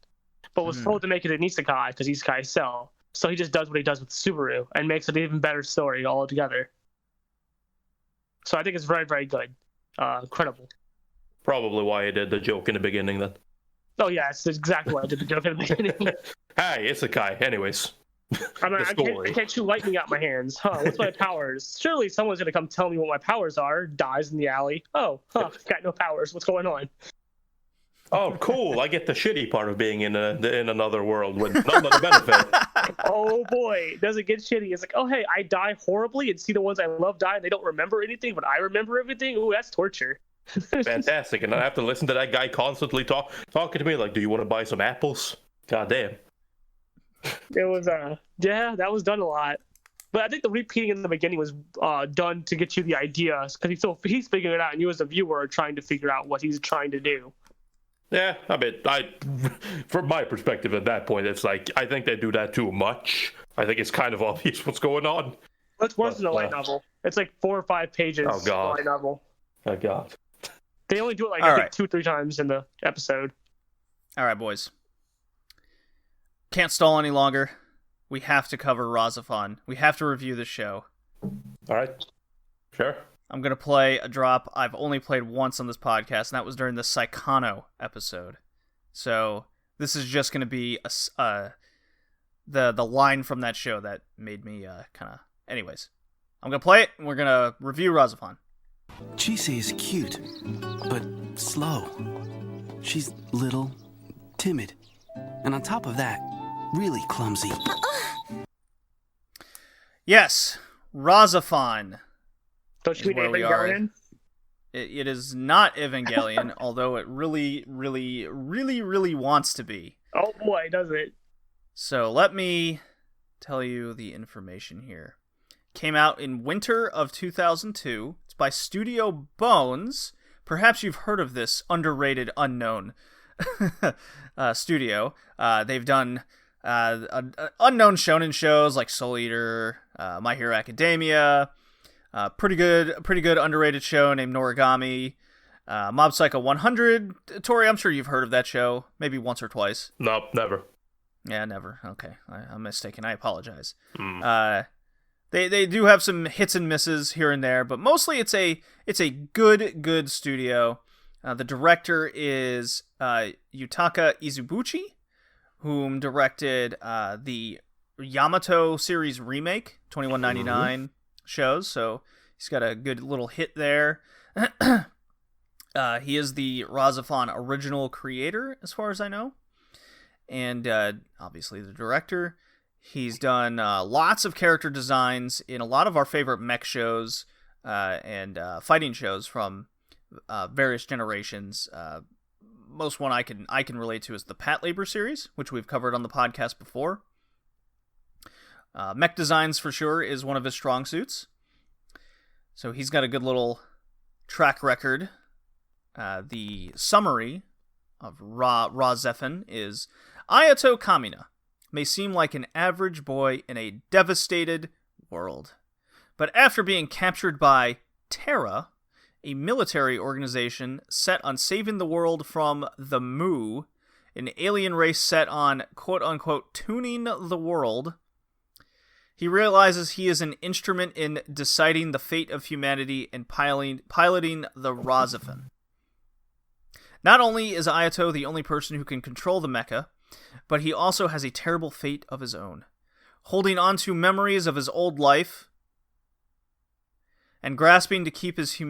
But was told to make it an isekai because isekai sell. So he just does what he does with Subaru and makes an even better story altogether. So I think it's very, very good. Incredible. Probably why I did the joke in the beginning then. Oh yeah, it's exactly why I did the joke in the beginning. Hey, isekai. Anyways. I can't shoot lightning out my hands. What's my powers? Surely someone's gonna come tell me what my powers are. Dies in the alley. Got no powers. What's going on? Oh, cool! I get the shitty part of being in another world with none of the benefit. Oh boy, does it get shitty? It's like, oh hey, I die horribly and see the ones I love die and they don't remember anything, but I remember everything. Ooh, that's torture. Fantastic, and I have to listen to that guy constantly talking to me like, "Do you want to buy some apples?" God damn. It was that was done a lot, but I think the repeating in the beginning was done to get you the ideas because he's figuring it out and you as a viewer are trying to figure out what he's trying to do. Yeah, I mean, from my perspective at that point, it's like I think they do that too much. I think it's kind of obvious what's going on. It's worse than a light novel. It's like 4 or 5 pages. Oh god, light novel. Oh god. They only do it I think 2-3 times in the episode. All right, boys. Can't stall any longer. We have to cover Rahxephon. We have to review the show. All right. Sure. I'm going to play a drop I've only played once on this podcast, and that was during the Saikano episode. So this is just going to be the line from that show that made me kind of... Anyways, I'm going to play it, and we're going to review Rahxephon. Chise is cute, but slow. She's little, timid, and on top of that, really clumsy. Yes, Rahxephon. Don't you mean Evangelion? It is not Evangelion, although it really, really, really, really wants to be. Oh boy, does it. So let me tell you the information here. Came out in winter of 2002. It's by Studio Bones. Perhaps you've heard of this underrated, unknown studio. They've done unknown shonen shows like Soul Eater, My Hero Academia, pretty good underrated show named Noragami, Mob Psycho 100. Tori, I'm sure you've heard of that show, maybe once or twice. Nope, never. Yeah, never. Okay, I'm mistaken. I apologize. They do have some hits and misses here and there, but mostly it's a good studio. The director is Yutaka Izubuchi, whom directed the Yamato series remake, 2199 shows, so he's got a good little hit there. He is the Rahxephon original creator, as far as I know, and obviously the director. He's done lots of character designs in a lot of our favorite mech shows and fighting shows from various generations. Most one I can relate to is the Patlabor series, which we've covered on the podcast before. Mech designs for sure is one of his strong suits. So he's got a good little track record The summary of Rahxephon is, Ayato Kamina may seem like an average boy in a devastated world. But after being captured by Terra, a military organization set on saving the world from the Mu, an alien race set on quote-unquote tuning the world, he realizes he is an instrument in deciding the fate of humanity and piloting the Rahxephon. Not only is Ayato the only person who can control the mecha, but he also has a terrible fate of his own. Holding on to memories of his old life and grasping to keep his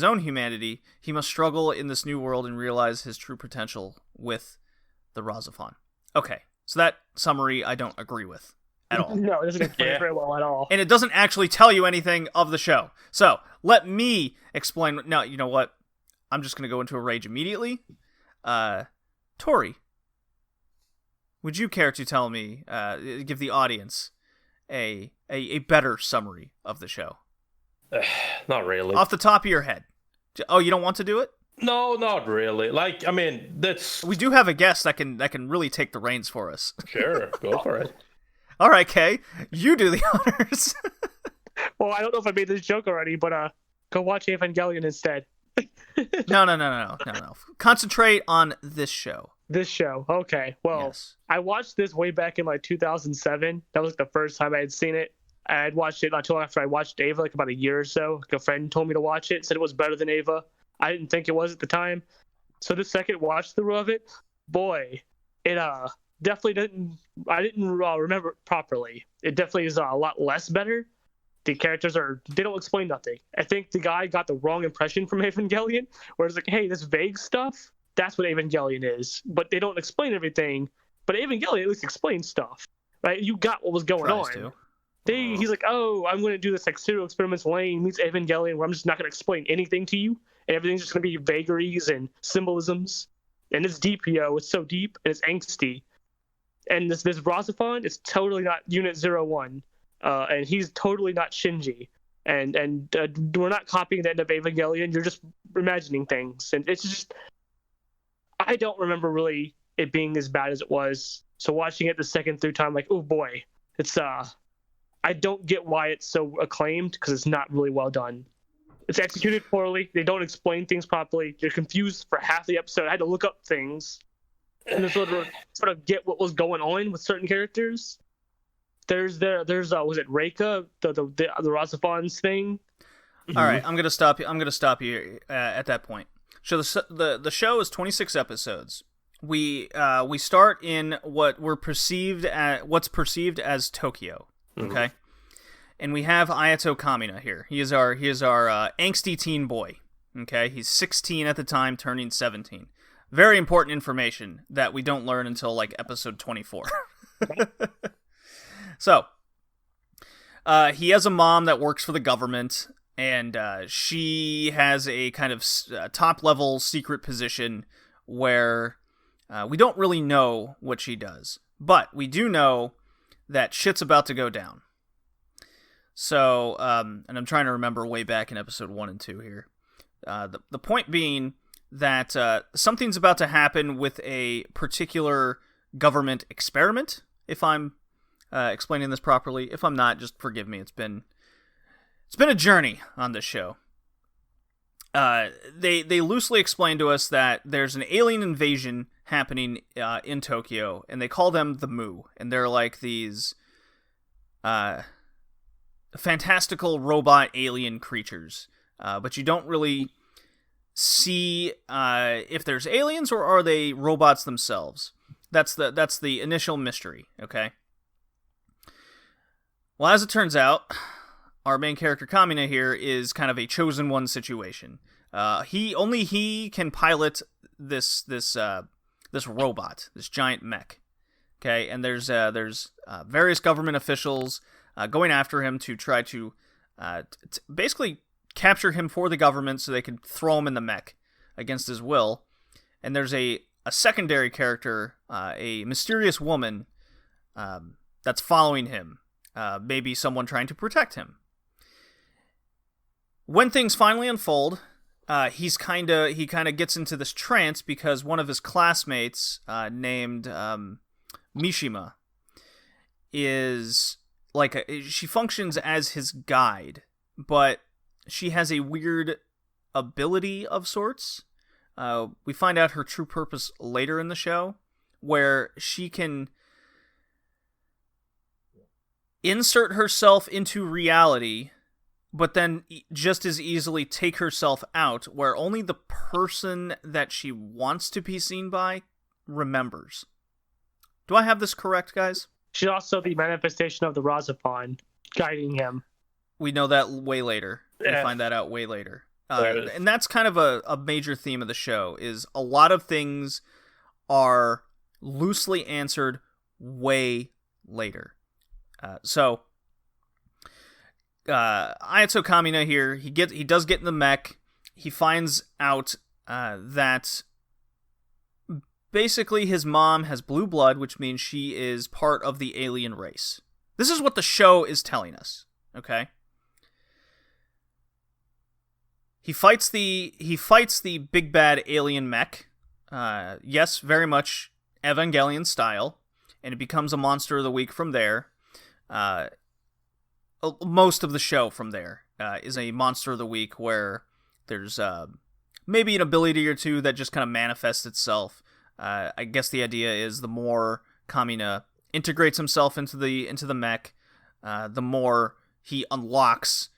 own humanity, he must struggle in this new world and realize his true potential with the Rahxephon. Okay, so that summary I don't agree with at all. No, it doesn't explain very well at all. And it doesn't actually tell you anything of the show. So, let me explain. No, you know what? I'm just going to go into a rage immediately. Tori, would you care to tell me, give the audience a better summary of the show? Not really. Off the top of your head. Oh, you don't want to do it? No, not really. Like, I mean, that's... We do have a guest that can really take the reins for us. Sure, go for it. All right, Kay, you do the honors. Well, I don't know if I made this joke already, but go watch Evangelion instead. No. Concentrate on this show. This show. Okay. Well, Yes. I watched this way back in like 2007. That was like the first time I had seen it. I had watched it not too long after I watched Eva, like about a year or so. Like a friend told me to watch it, said it was better than Eva. I didn't think it was at the time. So the second watch through of it, boy, it definitely didn't. I didn't remember it properly. It definitely is a lot less better. The characters they don't explain nothing. I think the guy got the wrong impression from Evangelion, where it's like, hey, this vague stuff, that's what Evangelion is. But they don't explain everything. But Evangelion at least explains stuff, right? You got what was going Tries on. to. He's like, oh, I'm going to do this like pseudo experiments lane meets Evangelion, where I'm just not going to explain anything to you, and everything's just going to be vagaries and symbolisms. And it's deep, it's so deep, and it's angsty. And this Rahxephon is totally not Unit 01. And he's totally not Shinji, and we're not copying the end of Evangelion. You're just imagining things, and it's just, I don't remember really it being as bad as it was. So watching it the second through time, like, oh boy, it's I don't get why it's so acclaimed, because it's not really well done. It's executed poorly. They don't explain things properly. You're confused for half the episode. I had to look up things and sort of get what was going on with certain characters. There's was it Reika, the Rahxephon's thing? All right, I'm gonna stop you at that point. So the show is 26 episodes. We start in what's perceived as Tokyo. Okay, and we have Ayato Kamina here. He is our angsty teen boy. Okay, he's 16 at the time, turning 17. Very important information that we don't learn until like episode 24. So, he has a mom that works for the government, and she has a kind of top-level secret position where we don't really know what she does. But we do know that shit's about to go down. So, and I'm trying to remember way back in episode 1 and 2 here. The point being that something's about to happen with a particular government experiment, if I'm explaining this properly. If I'm not, just forgive me. It's been a journey on this show. They loosely explain to us that there's an alien invasion happening in Tokyo, and they call them the Mu, and they're like these fantastical robot alien creatures. But you don't really see if there's aliens or are they robots themselves. That's the initial mystery. Okay. Well, as it turns out, our main character Kamina here is kind of a chosen one situation. He can pilot this robot, this giant mech. Okay, and there's various government officials going after him to try to basically capture him for the government so they can throw him in the mech against his will. And there's a secondary character, a mysterious woman that's following him. Maybe someone trying to protect him. When things finally unfold, he kind of gets into this trance because one of his classmates, named Mishima, is like she functions as his guide, but she has a weird ability of sorts. We find out her true purpose later in the show, where she can insert herself into reality, but then just as easily take herself out, where only the person that she wants to be seen by remembers. Do I have this correct, guys? She's also the manifestation of the Rahxephon guiding him. We know that way later. We find that out way later. And that's kind of a major theme of the show, is a lot of things are loosely answered way later. So Ayato Kamina here, he does get in the mech. He finds out that basically his mom has blue blood, which means she is part of the alien race. This is what the show is telling us, okay? He fights the big bad alien mech. Yes, very much Evangelion style, and it becomes a monster of the week from there. Most of the show from there is a monster of the week, where there's maybe an ability or two that just kind of manifests itself. I guess the idea is the more Kamina integrates himself into the mech, the more he unlocks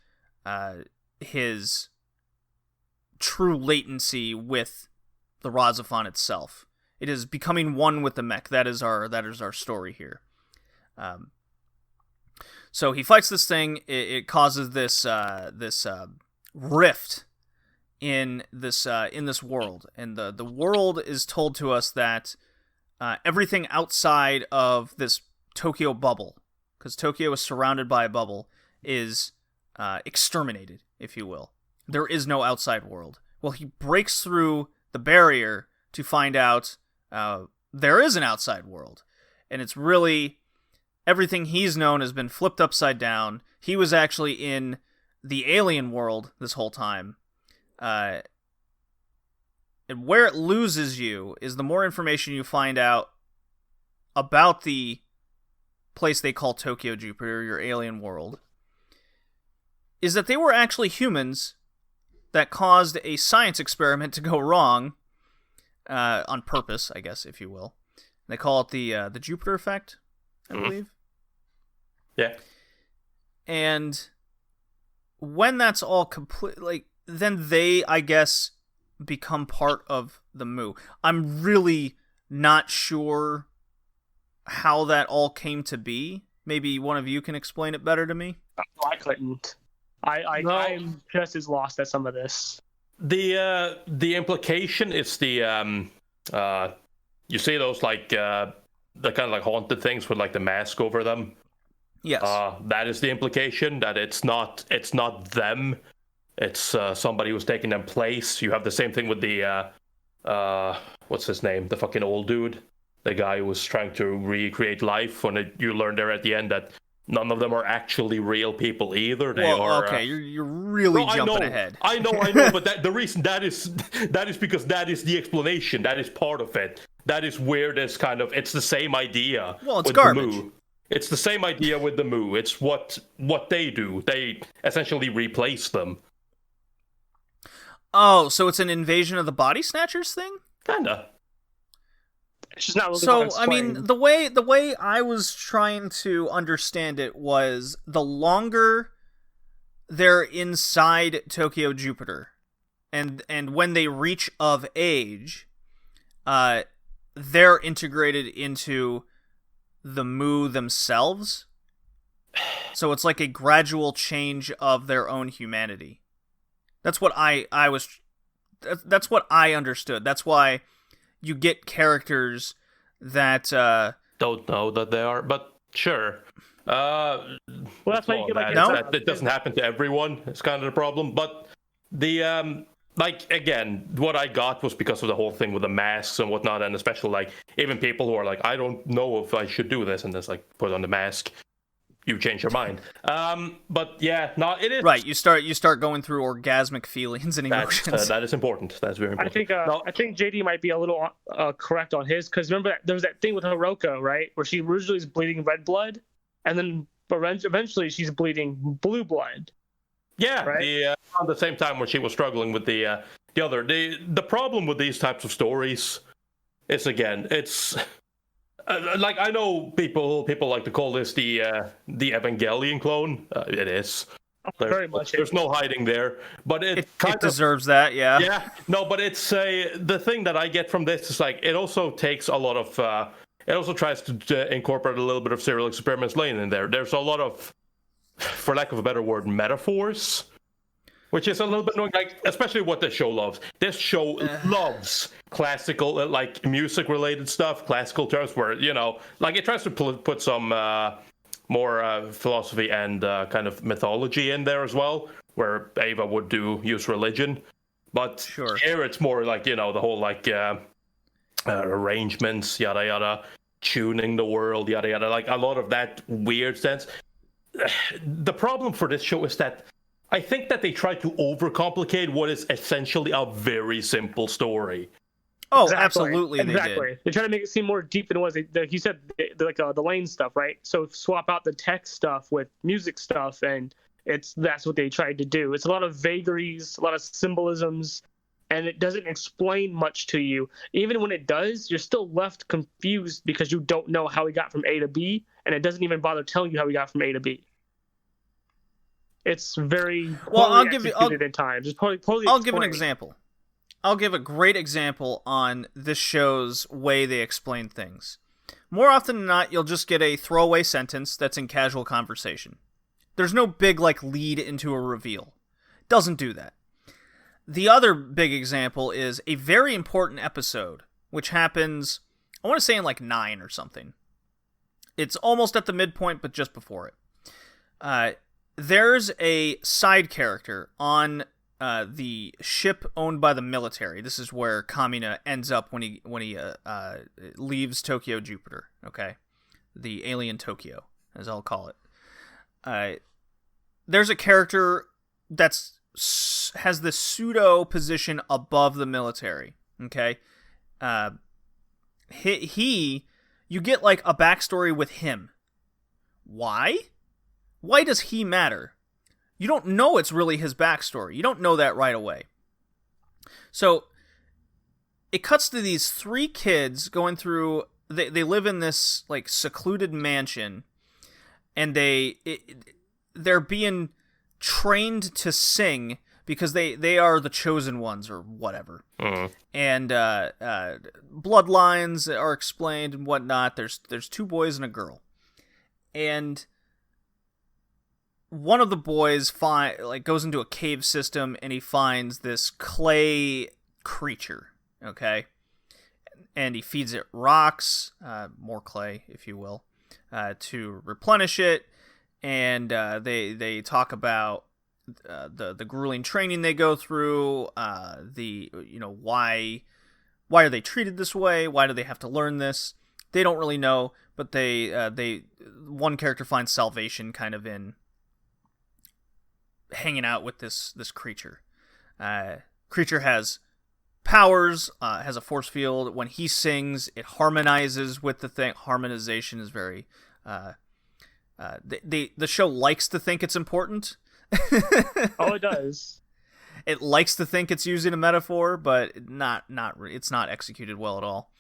his true latency with the Rahxephon itself. It is becoming one with the mech. That is our story here. So he fights this thing. It causes this rift in this world, and the world is told to us that everything outside of this Tokyo bubble, because Tokyo is surrounded by a bubble, is exterminated, if you will. There is no outside world. Well, he breaks through the barrier to find out there is an outside world, and it's really everything he's known has been flipped upside down. He was actually in the alien world this whole time. And where it loses you is the more information you find out about the place they call Tokyo Jupiter, your alien world, is that they were actually humans that caused a science experiment to go wrong, on purpose, I guess, if you will. They call it the Jupiter effect, I believe. Yeah. And when that's all complete, then they, I guess, become part of the Mu. I'm really not sure how that all came to be. Maybe one of you can explain it better to me? I couldn't. I'm just as lost as some of this. The implication is the you see those the kind of like haunted things with like the mask over them. Yes. That is the implication, that it's not them. It's somebody who's taking their place. You have the same thing with the what's his name? The fucking old dude, the guy who was trying to recreate life. When you learn there at the end that none of them are actually real people either. They are. Okay, you're really jumping ahead. I know, but the reason that is because that is the explanation. That is part of it. That is where this kind of, it's the same idea. Well, it's with garbage. The Mu. It's the same idea with the Mu. It's what they do. They essentially replace them. Oh, so it's an invasion of the body snatchers thing? Kinda. It's just not really So, I mean, the way I was trying to understand it was the longer they're inside Tokyo Jupiter, and when they reach of age, they're integrated into the Mu themselves. So it's like a gradual change of their own humanity. That's what that's what I understood. That's why you get characters that don't know that they are, but sure. Well, that's why you get it doesn't happen to everyone. It's kind of the problem. But the again, what I got was because of the whole thing with the masks and whatnot, and especially even people who are like, I don't know if I should do this, and just put on the mask. you change your mind. But yeah, no, it is Right, you start going through orgasmic feelings and emotions. that is important. That's very important. I think JD might be a little correct on his, because remember there was that thing with Hiroko, right, where she originally is bleeding red blood, and then eventually she's bleeding blue blood. Yeah, right? Around the same time when she was struggling with the other. The problem with these types of stories is, again, it's like, I know people like to call this the Evangelion clone. It is. Very much. There's no hiding there, but it deserves that. Yeah. Yeah. No, but it's the thing that I get from this is, like, it also takes a lot of. It also tries to incorporate a little bit of serial experiments laying in there. There's a lot of, for lack of a better word, metaphors, which is a little bit annoying, like, especially what this show loves. This show loves classical, like, music-related stuff, classical terms, where, you know, like, it tries to put some more philosophy and kind of mythology in there as well, where Eva would use religion. But sure. Here it's more like, you know, the whole, like, arrangements, yada yada, tuning the world, yada yada, like a lot of that weird sense. The problem for this show is that I think that they try to overcomplicate what is essentially a very simple story. Oh, exactly. Absolutely, exactly. They try to make it seem more deep than it was. Like you said, like the lane stuff, right? So swap out the text stuff with music stuff, and that's what they tried to do. It's a lot of vagaries, a lot of symbolisms, and it doesn't explain much to you. Even when it does, you're still left confused because you don't know how he got from A to B, and it doesn't even bother telling you how he got from A to B. It's very I'll give you at times. Just I'll give an example. I'll give a great example on this show's way they explain things. More often than not, you'll just get a throwaway sentence that's in casual conversation. There's no big, like, lead into a reveal. Doesn't do that. The other big example is a very important episode, which happens, I want to say in like 9 or something. It's almost at the midpoint, but just before it. There's a side character on the ship owned by the military. This is where Kamina ends up when he leaves Tokyo Jupiter. Okay, the alien Tokyo, as I'll call it. There's a character that's has this pseudo position above the military. Okay, you get like a backstory with him. Why? Why does he matter? You don't know it's really his backstory. You don't know that right away. So it cuts to these 3 kids going through. They live in this like secluded mansion, and they're being trained to sing because they are the chosen ones or whatever. Mm-hmm. And bloodlines are explained and whatnot. There's 2 boys and a girl, and one of the boys goes into a cave system and he finds this clay creature. Okay, and he feeds it rocks, more clay, if you will, to replenish it. And they talk about the grueling training they go through, why are they treated this way? Why do they have to learn this? They don't really know, but one character finds salvation kind of in hanging out with this creature. Creature has powers, has a force field. When he sings, it harmonizes with the thing. Harmonization is very the show likes to think it's important. Oh, it does. It likes to think it's using a metaphor, but it's not executed well at all.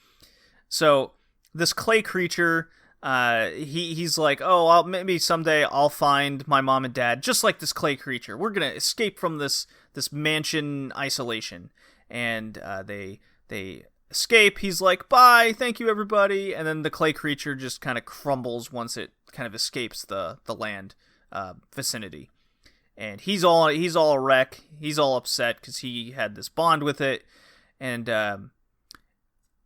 So this clay creature, he's like, maybe someday I'll find my mom and dad, just like this clay creature. We're gonna escape from this mansion isolation, and they escape. He's like, bye, thank you everybody, and then the clay creature just kind of crumbles once it kind of escapes the land vicinity. And he's all a wreck. He's all upset because he had this bond with it. And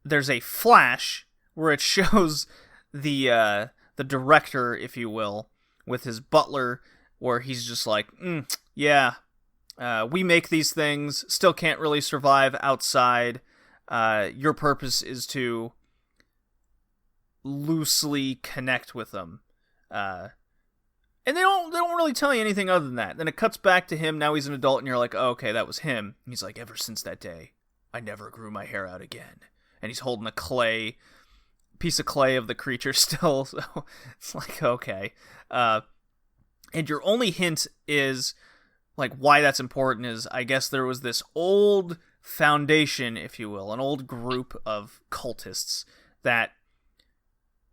there's a flash where it shows the director, if you will, with his butler, where he's just like, we make these things, still can't really survive outside. Your purpose is to loosely connect with them. And they don't really tell you anything other than that. Then it cuts back to him. Now he's an adult, and you're like, oh, okay, that was him. And he's like, ever since that day, I never grew my hair out again. And he's holding a piece of clay of the creature still. So it's like, okay. And your only hint is, like, why that's important is, I guess there was this old foundation, if you will, an old group of cultists that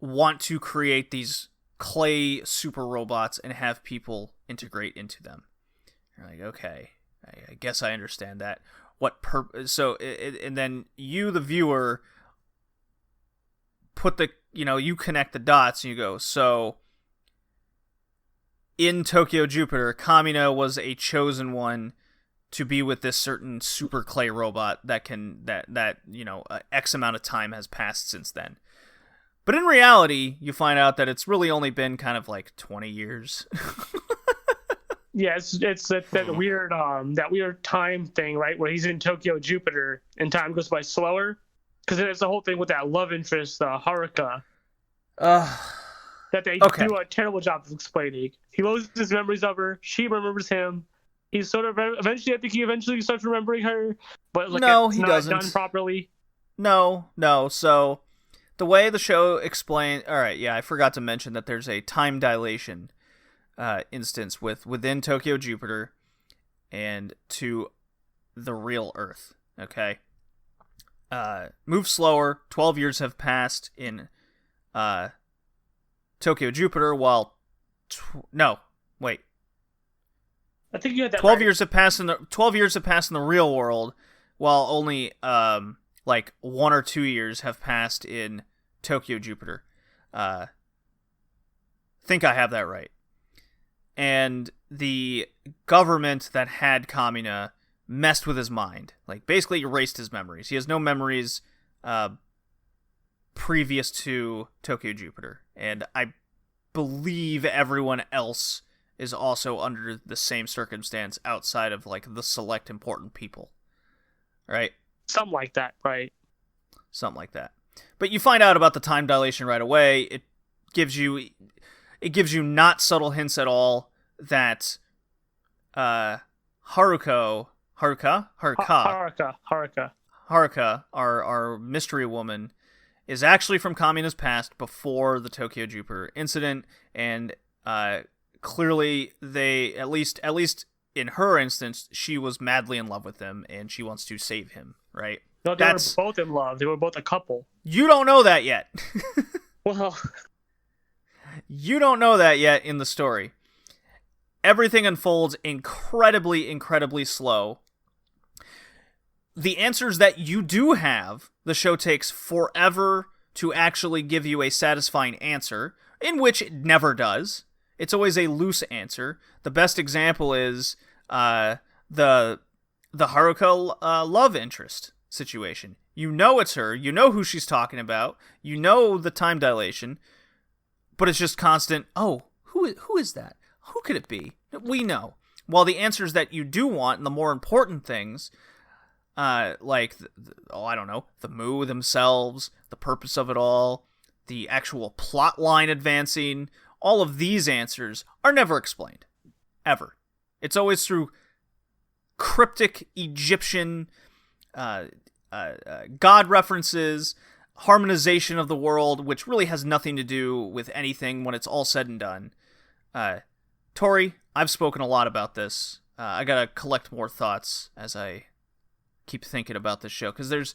want to create these clay super robots and have people integrate into them. You're like, okay, I guess I understand that. And then you, the viewer, you connect the dots and you go, so in Tokyo Jupiter, Kamina was a chosen one to be with this certain super clay robot that X amount of time has passed since then. But in reality, you find out that it's really only been kind of like 20 years. Yeah, it's that weird time thing, right? Where he's in Tokyo Jupiter and time goes by slower. Because it's the whole thing with that love interest, Haruka. That they do a terrible job of explaining. He loses memories of her. She remembers him. He's sort of eventually. I think he eventually starts remembering her, but no, it's he not doesn't. done properly. No. So the way the show explains. All right, yeah, I forgot to mention that there's a time dilation instance within Tokyo Jupiter and to the real Earth. Okay. Move slower. 12 years have passed in Tokyo Jupiter, while I think you had that 12 right. years have passed in the real world, while only 1 or 2 years have passed in Tokyo Jupiter. Think I have that right. And the government that had Kamina messed with his mind, like basically erased his memories. He has no memories previous to Tokyo Jupiter, and I believe everyone else is also under the same circumstance outside of like the select important people, right? Something like that, right? Something like that. But you find out about the time dilation right away. It gives you not subtle hints at all that Haruka, our mystery woman, is actually from Kamina's past before the Tokyo Jupiter incident, and clearly they, at least in her instance, she was madly in love with him and she wants to save him, right? No, they were both in love. They were both a couple. You don't know that yet. Well, you don't know that yet in the story. Everything unfolds incredibly, incredibly slow. The answers that you do have, the show takes forever to actually give you a satisfying answer, in which it never does. It's always a loose answer. The best example is the Haruka love interest situation. You know it's her. You know who she's talking about. You know the time dilation. But it's just constant, oh, who is that? Who could it be? We know. While the answers that you do want, and the more important things, like, I don't know, the Mu themselves, the purpose of it all, the actual plot line advancing, all of these answers are never explained. Ever. It's always through cryptic Egyptian god references, harmonization of the world, which really has nothing to do with anything when it's all said and done. Tori, I've spoken a lot about this. I gotta collect more thoughts as I keep thinking about this show, because there's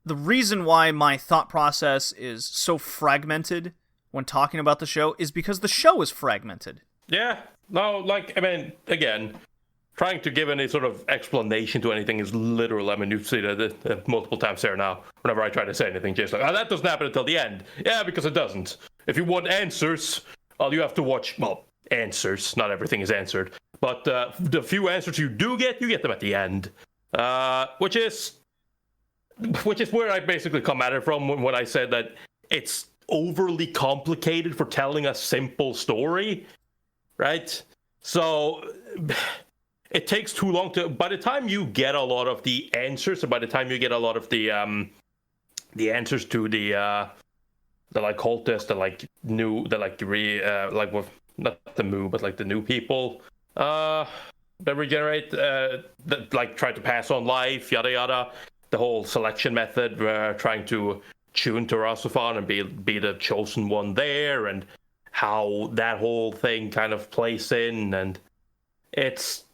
the reason why my thought process is so fragmented when talking about the show is because the show is fragmented. Yeah, no, like, I mean, again, trying to give any sort of explanation to anything is literal. I mean, you've seen it multiple times there now. Whenever I try to say anything, Jay's like, oh, that doesn't happen until the end. Yeah, because it doesn't. If you want answers, well, you have to watch, answers. Not everything is answered. But the few answers you do get, you get them at the end. Which is where I basically come at it from when I said that it's overly complicated for telling a simple story, right? So it takes too long to. By the time you get a lot of the answers, or by the time you get a lot of the answers to the like cultists, the like new, the like not the Mu, but like the new people that regenerate, that like try to pass on life, yada yada. The whole selection method, trying to tune to Rahxephon and be the chosen one there, and how that whole thing kind of plays in, and it's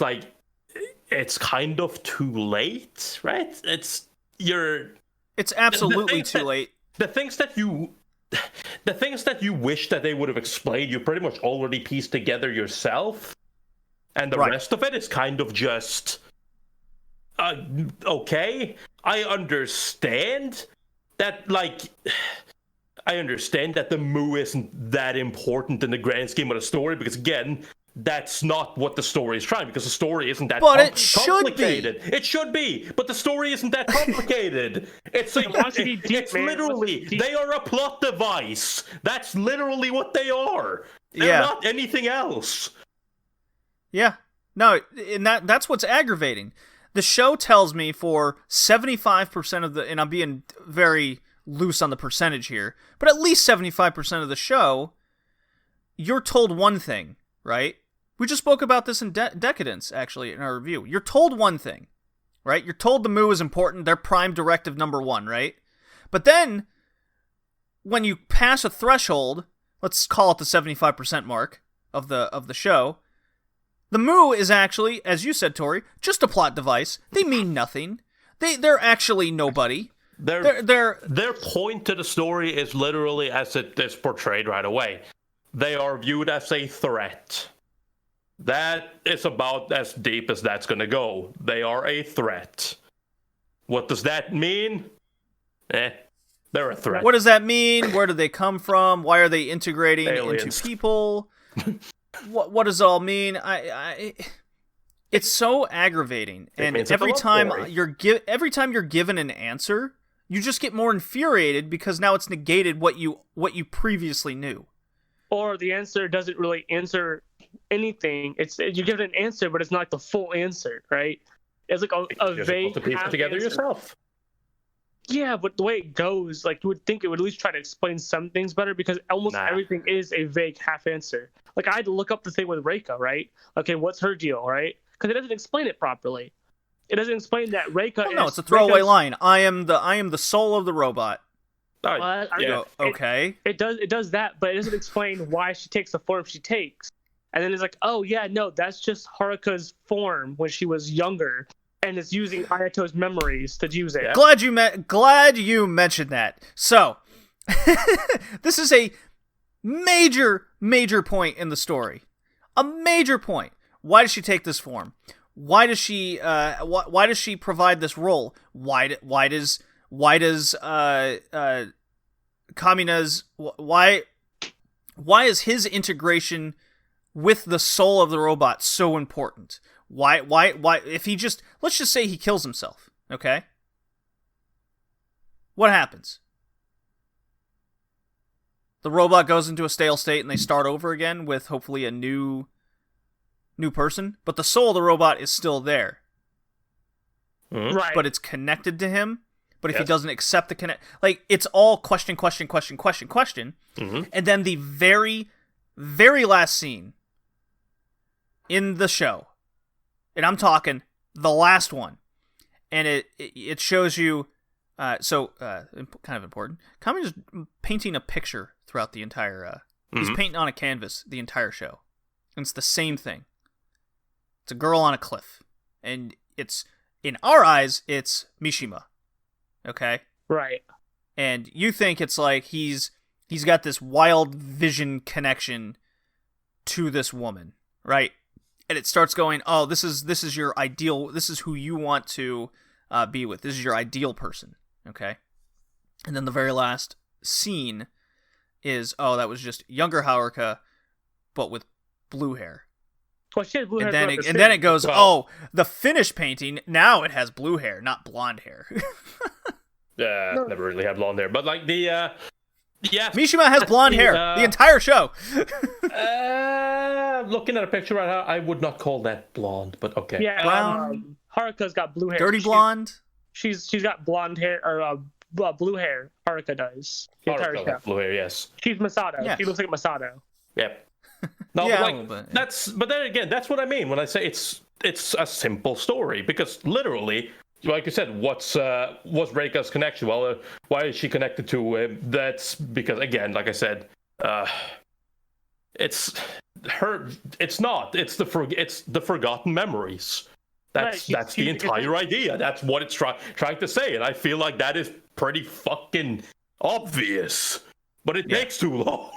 like it's kind of too late, right? It's absolutely too late. The things that you wish that they would have explained, you pretty much already pieced together yourself, and the rest of it is kind of just okay. I understand that, the Mu isn't that important in the grand scheme of the story, because again, that's not what the story is trying, because the story isn't that complicated. It should be, but the story isn't that complicated. It's literally, they are a plot device. That's literally what they are. They're not anything else. Yeah. No, and that's what's aggravating. The show tells me for 75% of and I'm being very loose on the percentage here, but at least 75% of the show, you're told one thing, right? We just spoke about this in Deca-Dence, actually, in our review. You're told one thing, right? You're told the Mu is important, they're prime directive number one, right? But then, when you pass a threshold, let's call it the 75% mark of the show, the Mu is actually, as you said, Tori, just a plot device. They mean nothing. They're actually nobody. Their point to the story is literally as it is portrayed right away. They are viewed as a threat. That is about as deep as that's gonna go. They are a threat. What does that mean? They're a threat. What does that mean? Where do they come from? Why are they integrating Aliens. into people? What does it all mean? It's so aggravating, and every time you're given an answer, you just get more infuriated because now it's negated what you previously knew. Or the answer doesn't really answer anything. You give it an answer, but it's not like the full answer, right? It's like a vague to piece it together answer. yourself. Yeah, but the way it goes, like, you would think it would at least try to explain some things better, because almost everything is a vague half answer. Like, I had to look up the thing with Reika, right? Okay, what's her deal, right? Because it doesn't explain it properly. It doesn't explain that Reika. No, it's a throwaway line. I am the soul of the robot. Okay. It does that, but it doesn't explain why she takes the form she takes. And then it's like, oh yeah, no, that's just Haruka's form when she was younger, and it's using Ayato's memories to use it. Yeah. Glad you mentioned that. So, this is a major point in the story. A major point. Why does she take this form? Why does she provide this role? Why does Kamina's why is his integration with the soul of the robot so important? Why if he just, let's just say he kills himself, okay? What happens? The robot goes into a stale state and they start over again with hopefully a new person, but the soul of the robot is still there. Mm-hmm. Right. But it's connected to him. But if he doesn't accept the connect, like, it's all question. Mm-hmm. And then the very, very last scene in the show, and I'm talking the last one, and it shows you, kind of important, Kami's painting a picture throughout the entire, he's painting on a canvas the entire show. And it's the same thing. It's a girl on a cliff. And it's, in our eyes, it's Mishima. Okay? Right. And you think it's like he's got this wild vision connection to this woman, right? And it starts going, oh, this is your ideal, this is who you want to be with. This is your ideal person, okay? And then the very last scene is, oh, that was just younger Haruka, but with blue hair. Well, she had blue hair. And then it goes, oh, the finished painting, now it has blue hair, not blonde hair. Never really had blonde hair, but like the Mishima has blonde hair the entire show. Looking at a picture right now, I would not call that blonde, but okay. Yeah, brown. Haruka's got blue hair. Dirty blonde. She's got blonde hair or blue hair. Haruka does. The entire Haruka show. has blue hair, yes. She's Masato. Yes. She looks like Masato. Yep. No, Yeah, but a like little bit, yeah. but then again, that's what I mean when I say it's a simple story, because literally, like you said, what's Reika's connection? Well, why is she connected to him? That's because, again, like I said, it's her. It's not. It's the forgotten memories. That's the entire idea. That's what it's trying to say, and I feel like that is pretty fucking obvious, but it takes too long.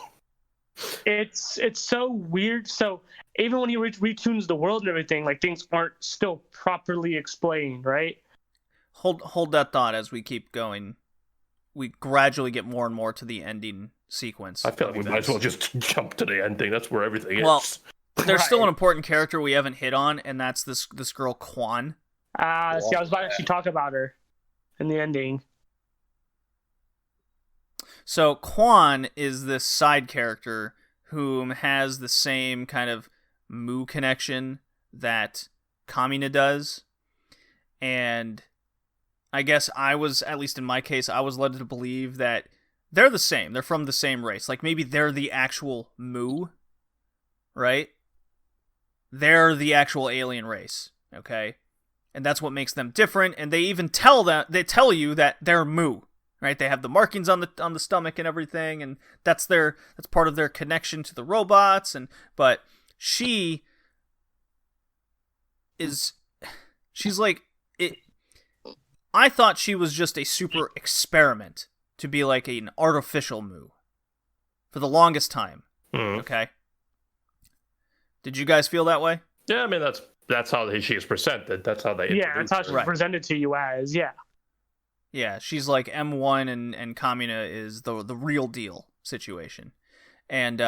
It's so weird. So even when he retunes the world and everything, like, things aren't still properly explained, right? Hold that thought as we keep going. We gradually get more and more to the ending sequence. I feel like we might as well just jump to the ending. That's where everything is. Well, there's still an important character we haven't hit on, and that's this girl Quan. See, I was about to actually talk about her in the ending. So Quan is this side character whom has the same kind of Mu connection that Kamina does. And I guess I was, at least in my case, I was led to believe that they're the same. They're from the same race. Like, maybe they're the actual Mu, right? They're the actual alien race, okay? And that's what makes them different. And they even tell you that they're Mu. Right, they have the markings on the stomach and everything, and that's part of their connection to the robots. But she's like it. I thought she was just a super experiment to be like an artificial Mu for the longest time. Okay, did you guys feel that way? Yeah, I mean that's how she is presented. That's how they that's how she's presented to you as Yeah, she's like M1 and Kamina is the real deal situation. And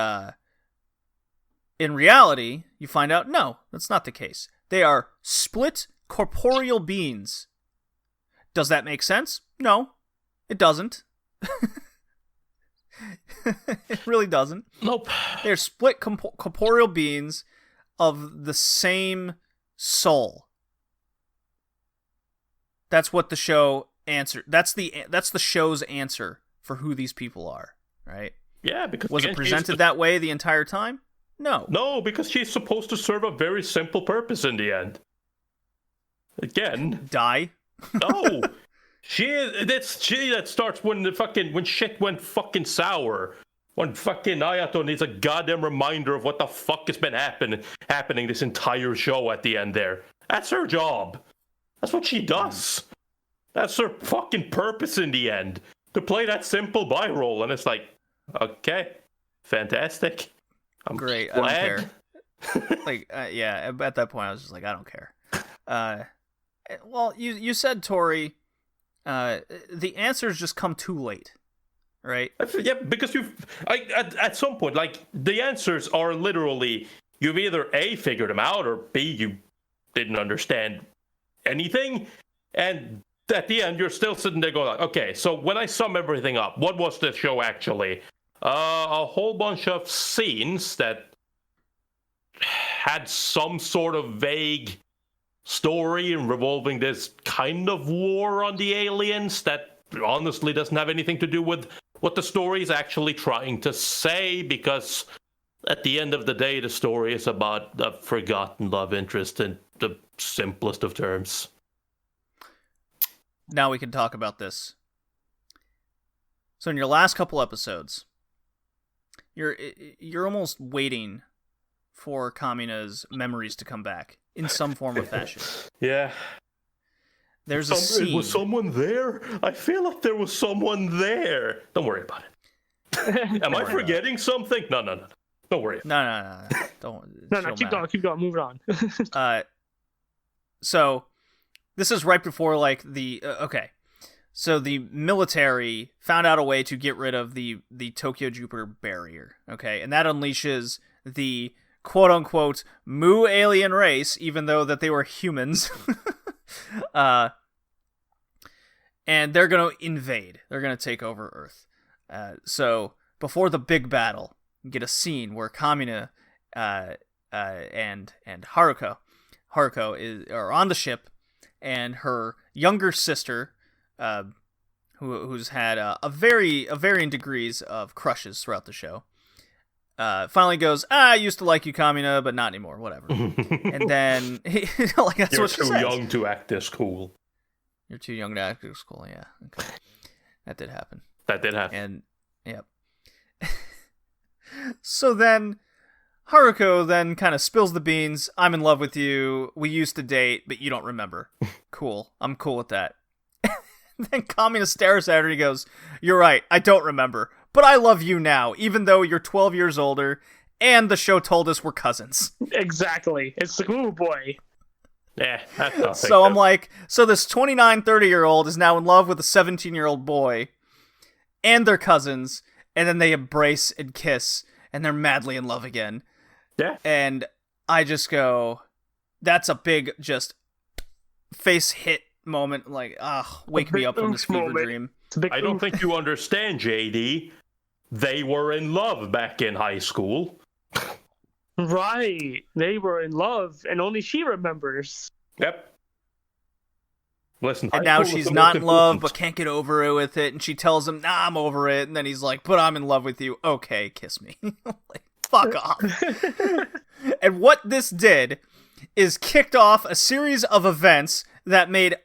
in reality, you find out, no, that's not the case. They are split corporeal beings. Does that make sense? No, it doesn't. It really doesn't. Nope. They're split corporeal beings of the same soul. That's what the show answer. That's the show's answer for who these people are, right? Yeah, because was it presented that way the entire time? No, because she's supposed to serve a very simple purpose in the end. Again, die. No, she that starts when shit went fucking sour. When fucking Ayato needs a goddamn reminder of what the fuck has been happening this entire show at the end there. That's her job. That's what she does. That's her fucking purpose in the end. To play that simple buy roll. And it's like, okay, fantastic. I'm great. glad. I don't care. Like, yeah, at that point I was just like, I don't care. Well, you said, Tori, the answers just come too late, right? Yeah, because at some point, like, the answers are literally, you've either A, figured them out, or B, you didn't understand anything. And at the end, you're still sitting there going, like, okay, so when I sum everything up, what was the show actually? A whole bunch of scenes that had some sort of vague story revolving this kind of war on the aliens that honestly doesn't have anything to do with what the story is actually trying to say, because at the end of the day, the story is about a forgotten love interest in the simplest of terms. Now we can talk about this. So in your last couple episodes, you're almost waiting for Kamina's memories to come back in some form or fashion. Yeah. There's a scene. Was someone there? I feel like there was someone there. Don't worry about it. Am I forgetting something? No. Don't worry. No. Don't. No, keep going. Move it on. So this is right before, like, the okay. So the military found out a way to get rid of the Tokyo Jupiter barrier, okay? And that unleashes the quote-unquote Mu alien race, even though that they were humans. And they're going to invade. They're going to take over Earth. So before the big battle, you get a scene where Kamina and Haruko are on the ship, and her younger sister, who's had varying degrees of crushes throughout the show, finally goes, I used to like you, Kamina, but not anymore, whatever. And then, like, that's You're what she too says. young to act this cool. You're too young to act this cool, yeah. Okay. That did happen. That did happen. And, yep. So then, Haruko then kind of spills the beans. I'm in love with you. We used to date, but you don't remember. Cool. I'm cool with that. Then Kamina stares at her and he goes, you're right, I don't remember. But I love you now, even though you're 12 years older, and the show told us we're cousins. Exactly. It's like, ooh, boy. Yeah, that's nothing. So I'm like, so this 29, 30-year-old is now in love with a 17-year-old boy, and they're cousins, and then they embrace and kiss, and they're madly in love again. Yeah. And I just go, that's a big, just, face hit moment, like, wake me up from this fever dream. I don't think you understand, JD. They were in love back in high school. Right. They were in love, and only she remembers. Yep. Listen, And high now school is she's the not most in love, but important. can't get over it with it, and she tells him, nah, I'm over it, and then he's like, but I'm in love with you. Okay, kiss me. Like, fuck off. And what this did is kicked off a series of events that made,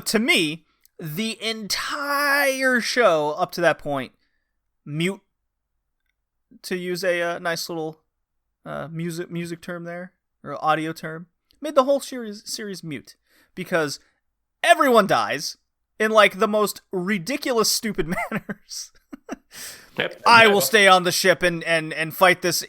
to me, the entire show up to that point mute, to use a nice little music term there, or audio term. Made the whole series mute, because everyone dies in, like, the most ridiculous, stupid manners. Yep. I will stay on the ship and fight this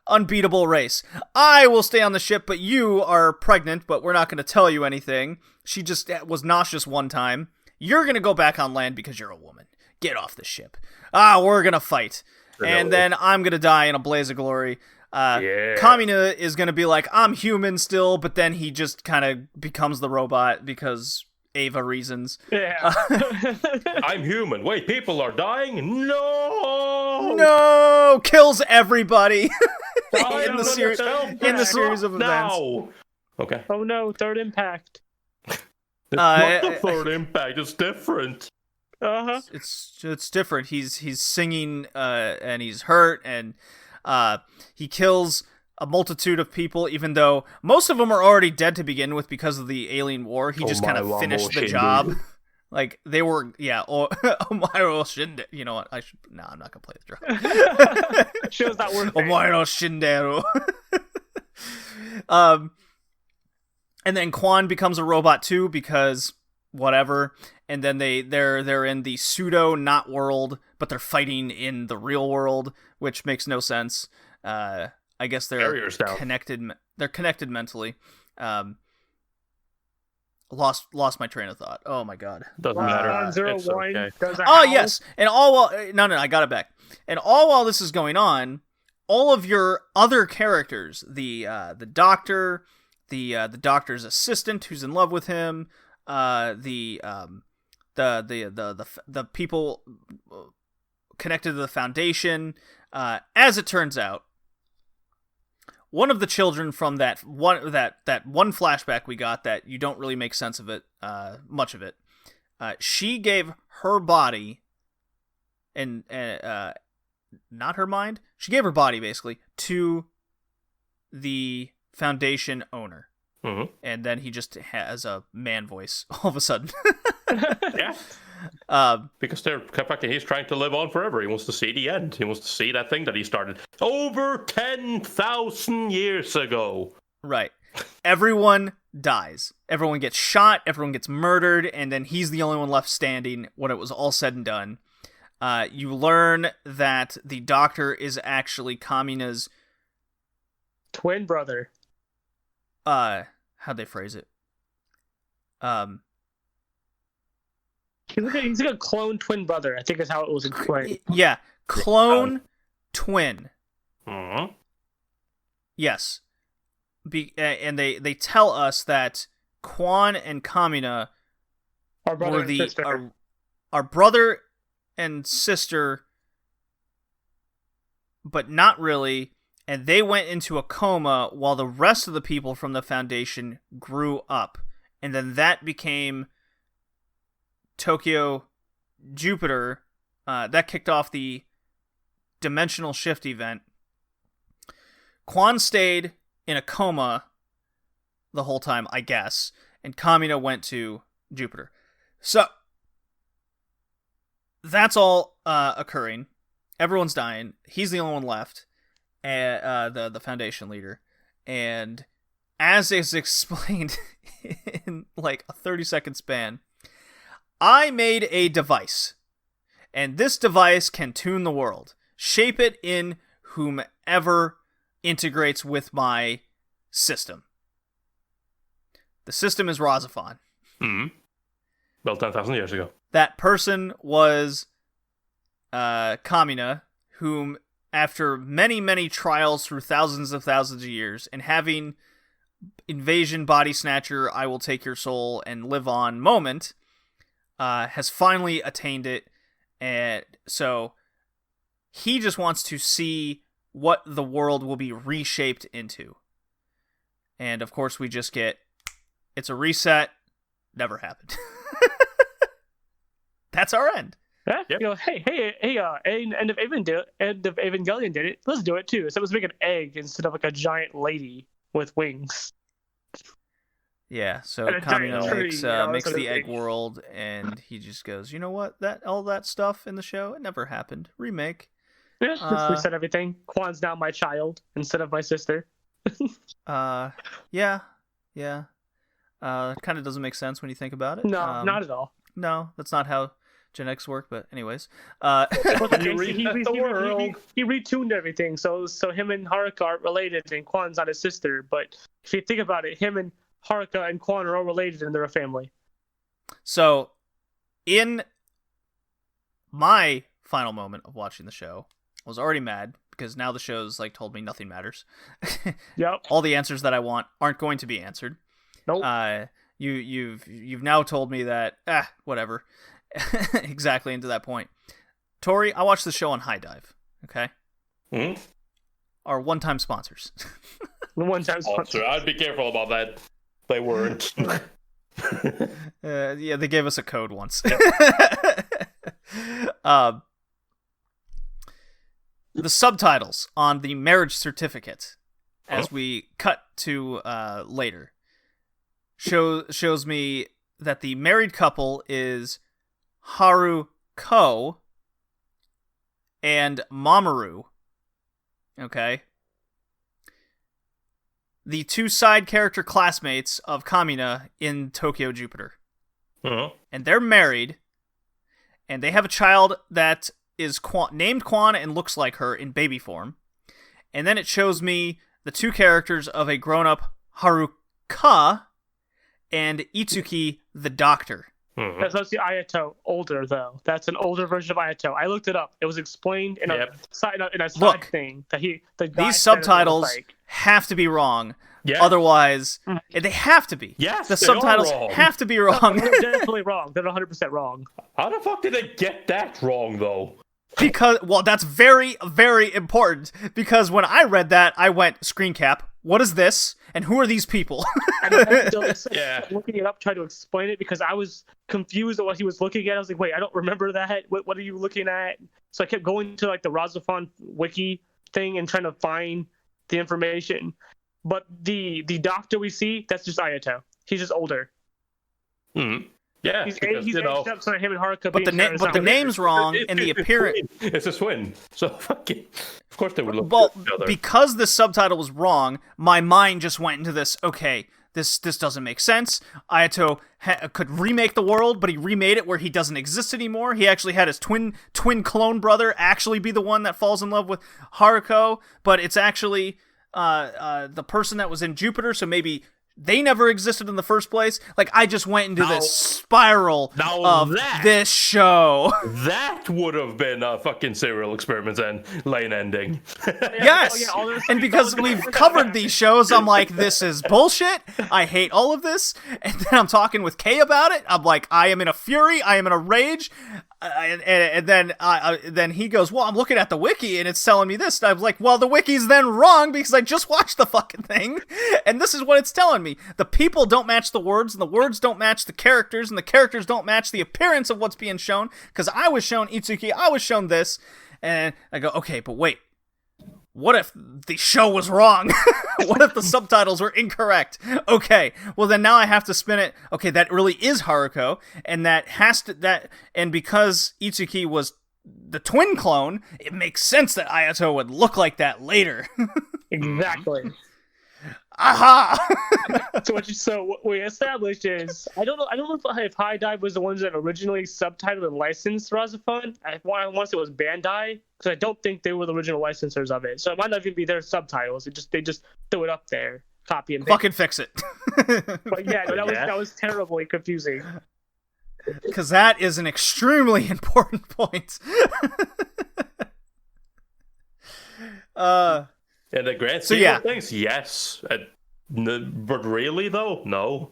unbeatable race. I will stay on the ship, but you are pregnant, but we're not going to tell you anything. She just was nauseous one time. You're going to go back on land because you're a woman. Get off the ship. We're going to fight. And then I'm going to die in a blaze of glory. Yeah. Kamina is going to be like, I'm human still, but then he just kind of becomes the robot because Eva reasons. Yeah. I'm human. Wait, people are dying? No! No! Kills everybody I in am the series of events. now. Okay. Oh no, third impact. It's not the third impact. It's different. Uh-huh. It's different. He's singing and he's hurt, and he kills a multitude of people, even though most of them are already dead to begin with because of the alien war. He just kind of finished the job. Like, they were, Omairo Shinde. You know what? I'm not gonna play the drum. Show's not worth it. Omairo Shindero. And then Quan becomes a robot too, because whatever. And then they're in the pseudo not world, but they're fighting in the real world, which makes no sense. I guess they're Barriers down. connected. They're connected mentally. Lost my train of thought. Oh my god. Doesn't matter. 101 It's okay. does a Oh howl. yes, and all while no, I got it back. And all while this is going on, all of your other characters, the doctor, the doctor's assistant who's in love with him, the people connected to the Foundation. As it turns out, one of the children from that one flashback we got that you don't really make sense of it, much of it. She gave her body and not her mind. She gave her body basically to the Foundation owner. Mm-hmm. And then he just has a man voice all of a sudden. Yeah. Because he's trying to live on forever. He wants to see the end. He wants to see that thing that he started over 10,000 years ago. Right. Everyone dies. Everyone gets shot. Everyone gets murdered. And then he's the only one left standing when it was all said and done. You learn that the doctor is actually Kamina's Twin brother. how'd they phrase it? He's like a clone twin brother, I think is how it was explained. Yeah, clone twin. Mm-hmm. Yes. And they tell us that Quan and Kamina Our brother were and the sister. our brother and sister, but not really. And they went into a coma while the rest of the people from the Foundation grew up. And then that became Tokyo Jupiter, that kicked off the dimensional shift event. Quan stayed in a coma the whole time, I guess, and Kamina went to Jupiter. So, that's all occurring. Everyone's dying. He's the only one left, the Foundation leader. And as is explained in like a 30-second span, I made a device. And this device can tune the world. Shape it in whomever integrates with my system. The system is ReZero. Well, 10,000 years ago. That person was Kamina, whom, after many, many trials through thousands of years, and having invasion body snatcher, I will take your soul and live on moment, has finally attained it. And so he just wants to see what the world will be reshaped into. And of course we just get, it's a reset, never happened. That's our end. Yeah, you know, end of Evangelion did it. Let's do it too. So let's make an egg instead of like a giant lady with wings. Yeah, so And a giant Kamino tree, makes, you know, makes sort of the egg thing. world, and he just goes, you know what? All that stuff in the show, it never happened. Remake. Yeah, let's reset everything. Quan's now my child instead of my sister. Yeah. Kind of doesn't make sense when you think about it. No, not at all. No, that's not how genetics work, but anyways. But You reset the world. he retuned everything, so him and Haruka aren't related, and Quan's not his sister. But if you think about it, him and Haruka and Quan are all related, and they're a family. So, in my final moment of watching the show, I was already mad because now the show's like told me nothing matters. Yep. All the answers that I want aren't going to be answered. Nope. You've now told me that whatever. Exactly into that point. Tori, I watched the show on High Dive. Okay. Our one-time sponsors. The one time Also, I'd be careful about that. They weren't. Yeah, they gave us a code once. The subtitles on the marriage certificate, as we cut to later, shows me that the married couple is Haruko and Mamoru. Okay. The two side character classmates of Kamina in Tokyo Jupiter. And they're married, and they have a child that is named Quan and looks like her in baby form. And then it shows me the two characters of a grown-up Haruka and Itsuki the doctor. That's mostly Ayato, older though. That's an older version of Ayato. I looked it up. It was explained in a side Look, thing that the guy these said it was subtitles like. have to be wrong. Yeah. Otherwise, they have to be. Yes, the they subtitles are wrong. have to be wrong. They're definitely wrong. They're 100% wrong. How the fuck did they get that wrong, though? Because, well, that's very, very important. Because when I read that, I went, screen cap, what is this? And who are these people? And I had to Yeah. looking it up, try to explain it because I was confused at what he was looking at. I was like, wait, I don't remember that. What are you looking at? So I kept going to like the ReZero wiki thing and trying to find the information. But the doctor we see, that's just Ayato. He's just older. Yeah, He's because, aged up, so him and Haruka. But the name's wrong, and the appearance. It's a swing. So fucking. Of course they would look Well, at each other. because the subtitle was wrong, my mind just went into this. Okay, this doesn't make sense. Ayato could remake the world, but he remade it where he doesn't exist anymore. He actually had his twin clone brother actually be the one that falls in love with Haruko, but it's actually the person that was in Jupiter. So maybe they never existed in the first place. Like, I just went into this spiral of this show. That would have been a fucking serial experiment and lane ending. Yes! And because we've covered these shows, I'm like, this is bullshit. I hate all of this. And then I'm talking with Kay about it. I'm like, I am in a fury. I am in a rage. And then he goes, well, I'm looking at the wiki and it's telling me this. And I was like, well, the wiki's then wrong because I just watched the fucking thing. And this is what it's telling me. on me. The people don't match the words, and the words don't match the characters, and the characters don't match the appearance of what's being shown, because I was shown Itsuki, I was shown this, and I go, okay, but wait. What if the show was wrong? What if the subtitles were incorrect? Okay, well then now I have to spin it. Okay, that really is Haruko, and and because Itsuki was the twin clone, it makes sense that Ayato would look like that later. Exactly. Aha! So what we established is I don't know if High Dive was the ones that originally subtitled and licensed Rahxephon. I want to say it was Bandai, because I don't think they were the original licensors of it. So it might not even be their subtitles. They just threw it up there, copy and paste. Fucking fix it. But yeah, no, that was terribly confusing. Because that is an extremely important point. In the grand scheme of things, yes. But really, though, no.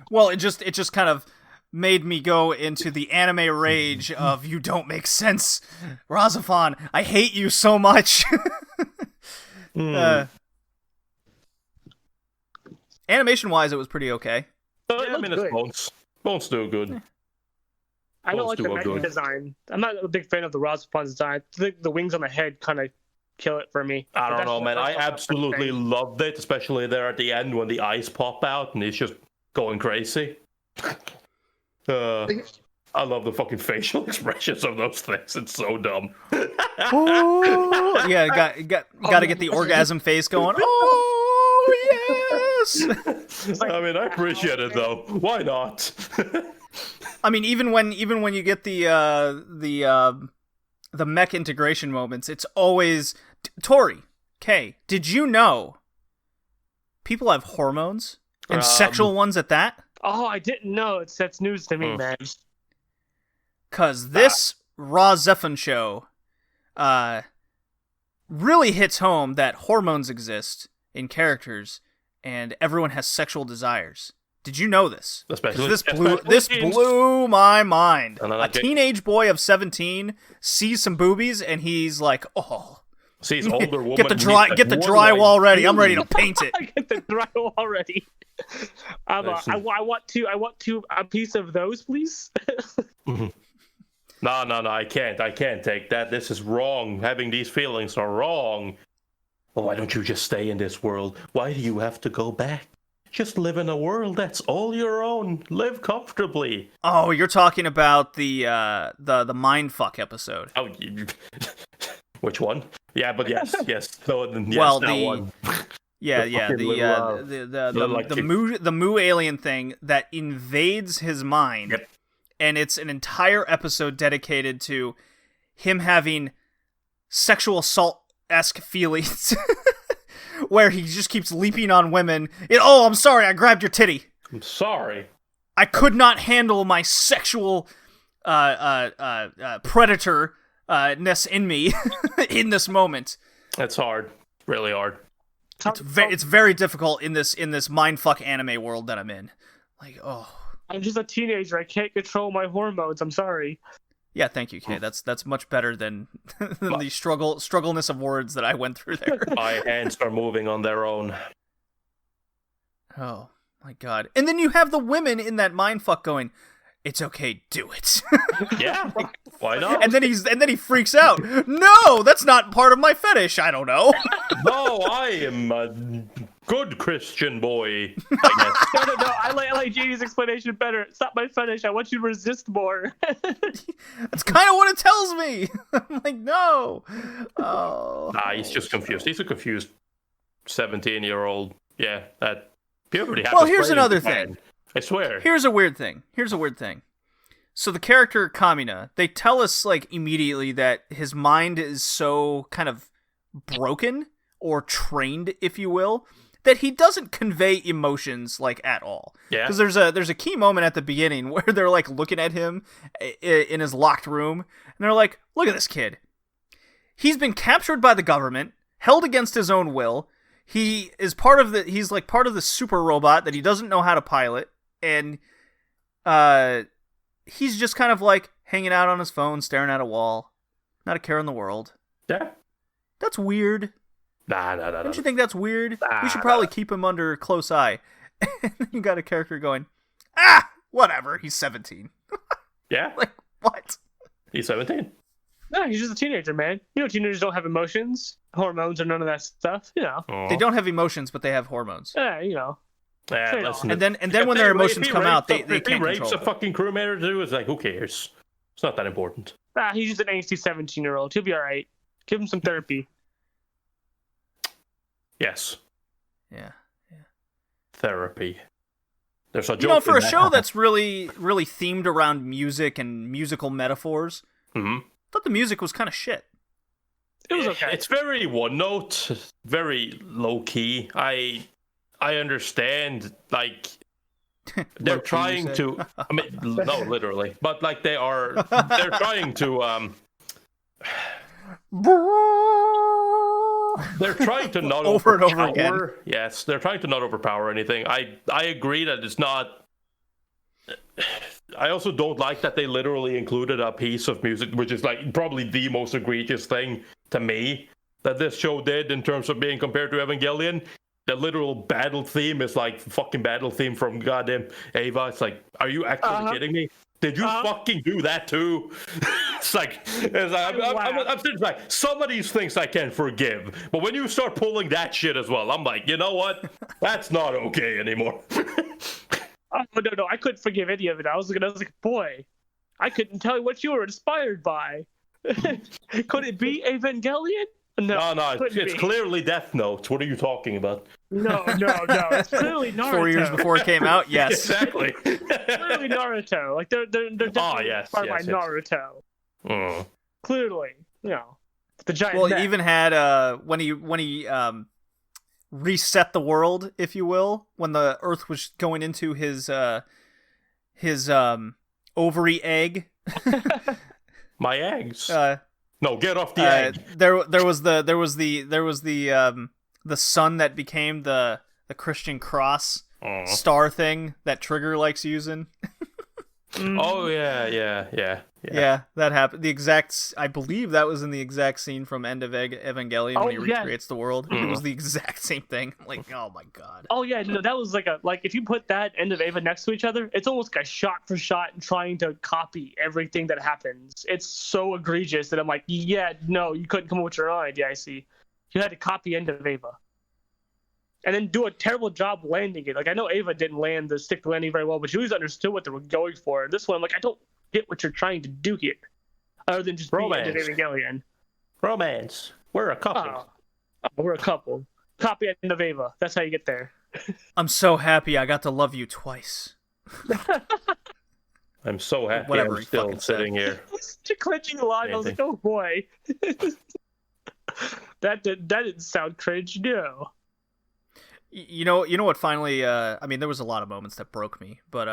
Well, it just kind of made me go into the anime rage of you don't make sense, Rahxephon. I hate you so much. Animation-wise, it was pretty okay. Yeah, I mean, it's Bones. Bones do good. I don't like the mecha design. I'm not a big fan of the Rahxephon design. I think the wings on the head kind of kill it for me. I don't know, man. I absolutely loved it, especially there at the end when the eyes pop out and he's just going crazy. I love the fucking facial expressions of those things. It's so dumb. Oh, yeah, got to get the orgasm face going. Oh, yes. I mean, I appreciate it though. Why not? I mean, even when you get the mech integration moments, it's always Tori. Kay, did you know people have hormones and sexual ones at that? Oh, I didn't know. That's news to me, man. Because this Rahxephon show really hits home that hormones exist in characters and everyone has sexual desires. Did you know this? This blew my mind. A teenage boy of 17 sees some boobies and he's like, "Oh, sees older woman. Get the drywall ready. I'm ready to paint it. Get the drywall ready. I want a piece of those, please." No, I can't take that. This is wrong. Having these feelings are wrong. Well, why don't you just stay in this world? Why do you have to go back? Just live in a world that's all your own. Live comfortably. Oh, you're talking about the mindfuck episode. Oh, which one? Yeah, but yes. So, yes, well, that one. Yeah, the Moo alien thing that invades his mind. Yep. And it's an entire episode dedicated to him having sexual assault-esque feelings. Where he just keeps leaping on women. Oh, I'm sorry, I grabbed your titty. I'm sorry. I could not handle my sexual predator-ness in me in this moment. It's hard. Really hard. It's very difficult in this mindfuck anime world that I'm in. Like, oh. I'm just a teenager. I can't control my hormones. I'm sorry. Yeah, thank you, Kay. That's much better than the struggleness of words that I went through there. My hands are moving on their own. Oh my god! And then you have the women in that mindfuck going, "It's okay, do it." Yeah, why not? And then he freaks out. No, that's not part of my fetish. I don't know. No, I am a good Christian boy. No. I like JD's explanation better. It's not my fetish. I want you to resist more. That's kind of what it tells me. I'm like, no. Oh. Nah, he's just confused. He's a confused 17-year-old. Yeah, that puberty happens. Well, here's another thing. I swear. Here's a weird thing. So the character Kamina, they tell us like immediately that his mind is so kind of broken or trained, if you will, that he doesn't convey emotions like at all. Yeah. Because there's a key moment at the beginning where they're like looking at him in his locked room, and they're like, "Look at this kid. He's been captured by the government, held against his own will. He's part of the super robot that he doesn't know how to pilot, and he's just kind of like hanging out on his phone, staring at a wall, not a care in the world." Yeah. That's weird. Nah. Don't you think that's weird? Nah, We should probably keep him under close eye. And then you got a character going, whatever, he's 17. Yeah, Like, what? he's 17. No, he's just a teenager, man. You know, teenagers don't have emotions, hormones, or none of that stuff. You know. Aw. They don't have emotions, but they have hormones. Yeah, you know. Yeah, Fair listen, And then when their emotions come out, they if can't he rapes control a it. fucking crewmate or two, it's like, who cares? It's not that important. He's just an angsty 17-year-old. He'll be all right. Give him some therapy. Yes, Yeah. therapy. There's a joke. You know, for in a show that's really, really themed around music and musical metaphors, Mhm. I thought the music was kind of shit. It was okay. It's very one note, very low key. I understand, like they're Low-key, you trying say? to. I mean, no, literally, but like they're trying to. They're trying to not Over and overpower. over again. Yes, they're trying to not overpower anything. I agree that it's not. I also don't like that they literally included a piece of music, which is like probably the most egregious thing to me that this show did in terms of being compared to Evangelion. The literal battle theme is like fucking battle theme from goddamn Eva. It's like, are you actually kidding me? Did you fucking do that too? I'm sitting like, some of these things I can forgive, but when you start pulling that shit as well, I'm like, you know what? That's not okay anymore. Oh, no, I couldn't forgive any of it. I was like, boy, I couldn't tell you what you were inspired by. Could it be Evangelion? No, No, couldn't it's be. clearly Death Note. What are you talking about? No, it's clearly Naruto. 4 years before it came out, yes. Exactly. Clearly Naruto. Like they're definitely yes, inspired by yes. Naruto. Mm. Clearly, you know, the giant. Well, neck. he even had when he reset the world, if you will, when the Earth was going into his ovary egg. My eggs. No, get off the egg. There was the sun that became the Christian cross star thing that Trigger likes using. Oh yeah. Yeah, that happened. I believe that was in the exact scene from End of Evangelion when he recreates the world. It was the exact same thing. Like, oh my god. Oh yeah, no, that was like if you put that End of Eva next to each other, it's almost like shot for shot trying to copy everything that happens. It's so egregious that I'm like, yeah, no, you couldn't come up with your own idea. I see. You had to copy End of Eva. And then do a terrible job landing it. Like, I know Eva didn't land the stick landing very well, but she always understood what they were going for. And this one, I'm like, I don't get what you're trying to do here. Other than just be End of Evangelion. Romance. We're a couple. Oh, we're a couple. Copy End of Eva. That's how you get there. I'm so happy I got to love you twice. I'm so happy Whatever I'm he still fucking sitting here. Just clenching a lot. I was like, oh boy. That didn't sound cringe, no. You know what finally, I mean, there was a lot of moments that broke me, but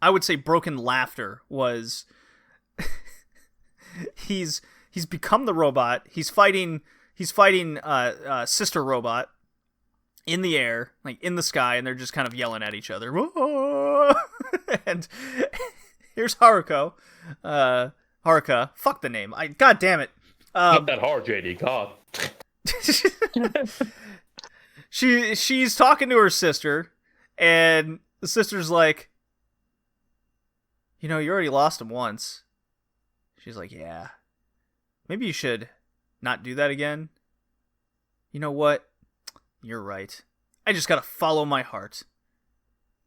I would say broken laughter was he's become the robot. He's fighting Sister Robot in the air, like in the sky, and they're just kind of yelling at each other. And here's Haruka. Fuck the name. God damn it. Not that hard, JD. God. She's talking to her sister, and the sister's like, you know, you already lost him once. She's like, yeah. Maybe you should not do that again. You know what? You're right. I just gotta follow my heart.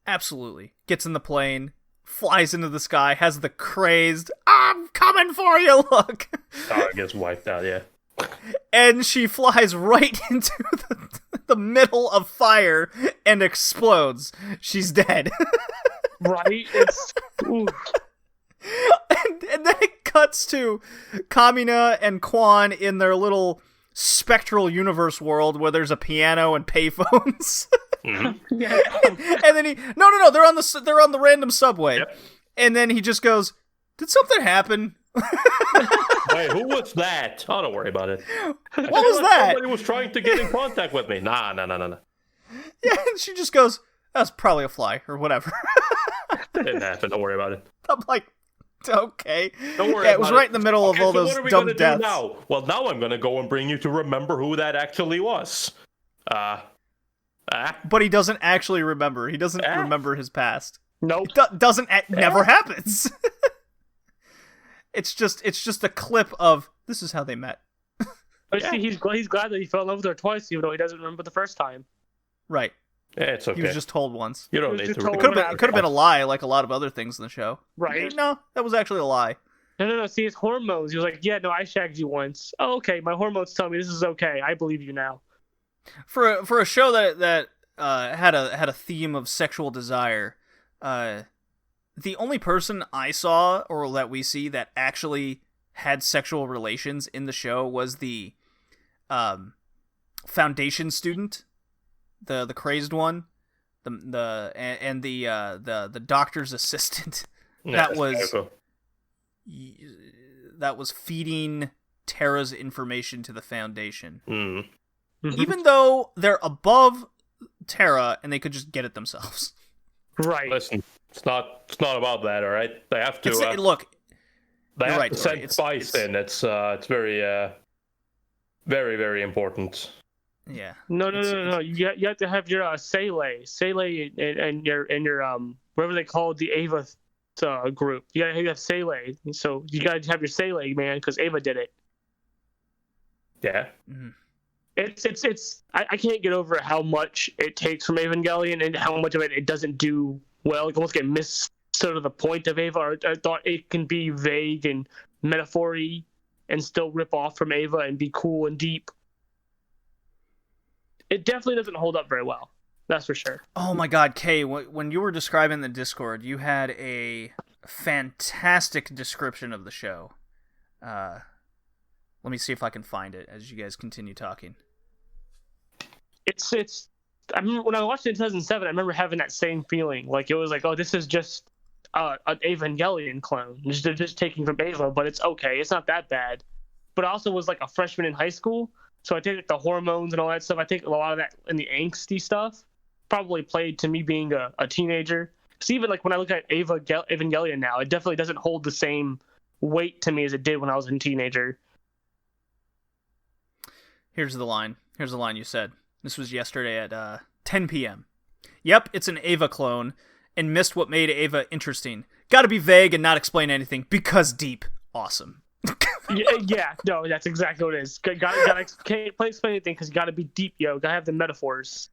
Absolutely. Gets in the plane, flies into the sky, has the crazed, I'm coming for you look. Oh, it gets wiped out, yeah. And she flies right into the middle of fire and explodes. She's dead. Right? It's... oof. And then it cuts to Kamina and Quan in their little spectral universe world where there's a piano and payphones. Mm-hmm. Yeah. And then no, they're on the random subway. Yep. And then he just goes, "Did something happen?" Wait, who was that? Oh, don't worry about it. What was that? Somebody was trying to get in contact with me. Nah. Yeah, and she just goes, "That's probably a fly or whatever." It didn't happen. Don't worry about it. I'm like, Okay. Don't worry Yeah, it was about right in the middle of all so those what are we dumb gonna deaths. do now? Well, now I'm gonna go and bring you to remember who that actually was. But he doesn't actually remember. He doesn't remember his past. Nope. It never happens. It's just a clip of this is how they met. But see, he's glad that he fell in love with her twice, even though he doesn't remember the first time. Right. Yeah, it's okay. He was just told once. You don't He was need just to. told. It could have been a lie, like a lot of other things in the show. Right. No, that was actually a lie. No. See, his hormones. He was like, yeah, no, I shagged you once. Oh, okay. My hormones tell me this is okay. I believe you now. For a show that had a theme of sexual desire, the only person I saw or that we see that actually had sexual relations in the show was the foundation student, the crazed one, the doctor's assistant. That was feeding Tara's information to the foundation. Even though they're above Tara and they could just get it themselves. Right. Listen, it's not about that, all right? They have to Look, they you're have right, to Tori. send spice in. It's very very, very important. Yeah. No. You have to have your Sele, and your whatever they call the Ava group. You gotta have Sele. So you gotta have your Sele, man, because Ava did it. Yeah. Mm-hmm. It's I can't get over how much it takes from Evangelion and how much of it doesn't do well. It almost get missed sort of the point of Ava. I thought it can be vague and metaphor-y and still rip off from Ava and be cool and deep. It definitely doesn't hold up very well. That's for sure. Oh my God, Kay, when you were describing the Discord, you had a fantastic description of the show. Let me see if I can find it as you guys continue talking. It's. I remember when I watched it in 2007. I remember having that same feeling. Like it was like, oh, this is just an Evangelion clone. They're just taking from Ava, but it's okay. It's not that bad. But I also was like a freshman in high school, so I take like the hormones and all that stuff. I take a lot of that and the angsty stuff. Probably played to me being a teenager. Because even like when I look at Evangelion now, it definitely doesn't hold the same weight to me as it did when I was a teenager. Here's the line you said. This was yesterday at 10 p.m. Yep, it's an Eva-clone, and missed what made Eva interesting. Gotta be vague and not explain anything, because deep. Awesome. yeah, no, that's exactly what it is. Gotta can't explain anything because you gotta be deep, yo. Gotta have the metaphors.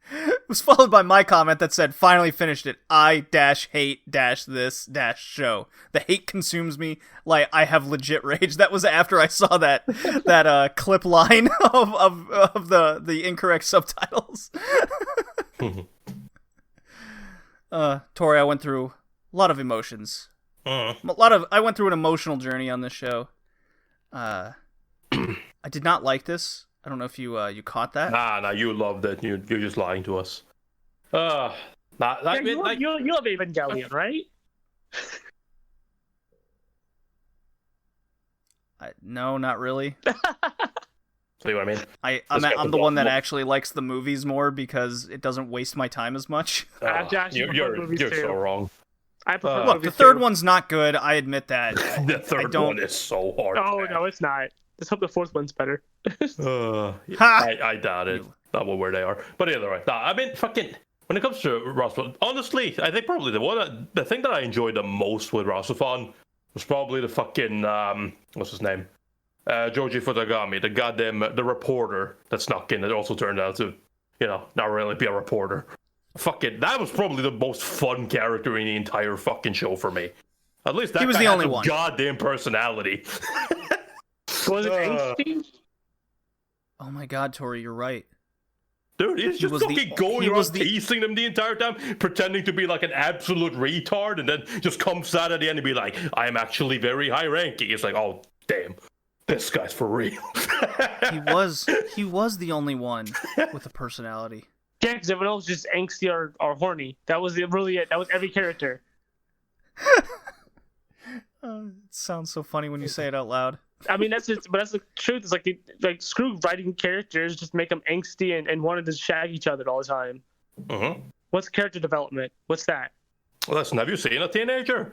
It was followed by my comment that said, finally finished it. I-hate-this-show. The hate consumes me like I have legit rage. That was after I saw that clip line of the incorrect subtitles. Tori, I went through a lot of emotions. I went through an emotional journey on this show. I did not like this. I don't know if you caught that. Nah, you loved it. You're just lying to us. You love Evangelion, right? No, not really. See what I mean? I'm the one that actually likes the movies more because it doesn't waste my time as much. You're so wrong. I prefer Look, the third one's not good. I admit that. The third one is so hard. Oh no, it's not. Let's hope the fourth one's better. I doubt it. Not where they are. But either way, I mean, fucking. When it comes to Rahxephon, honestly, I think probably the thing that I enjoyed the most with Rahxephon was probably the fucking what's his name, Joji Futagami, the reporter that snuck in. That also turned out to, not really be a reporter. Fucking, that was probably the most fun character in the entire fucking show for me. At least that he was guy the had only some one. goddamn personality. Was it angsty? Oh my God, Tori, you're right. Dude, he's just fucking going around teasing them the entire time, pretending to be like an absolute retard, and then just comes out at the end and be like, I am actually very high ranking. It's like, oh, damn. This guy's for real. He was the only one with a personality. Yeah, because everyone else was just angsty or horny. That was really it. That was every character. It sounds so funny when you say it out loud. I mean, but that's the truth. It's like screw writing characters, just make them angsty and wanted to shag each other all the time. What's character development? What's that? Listen, have you seen a teenager?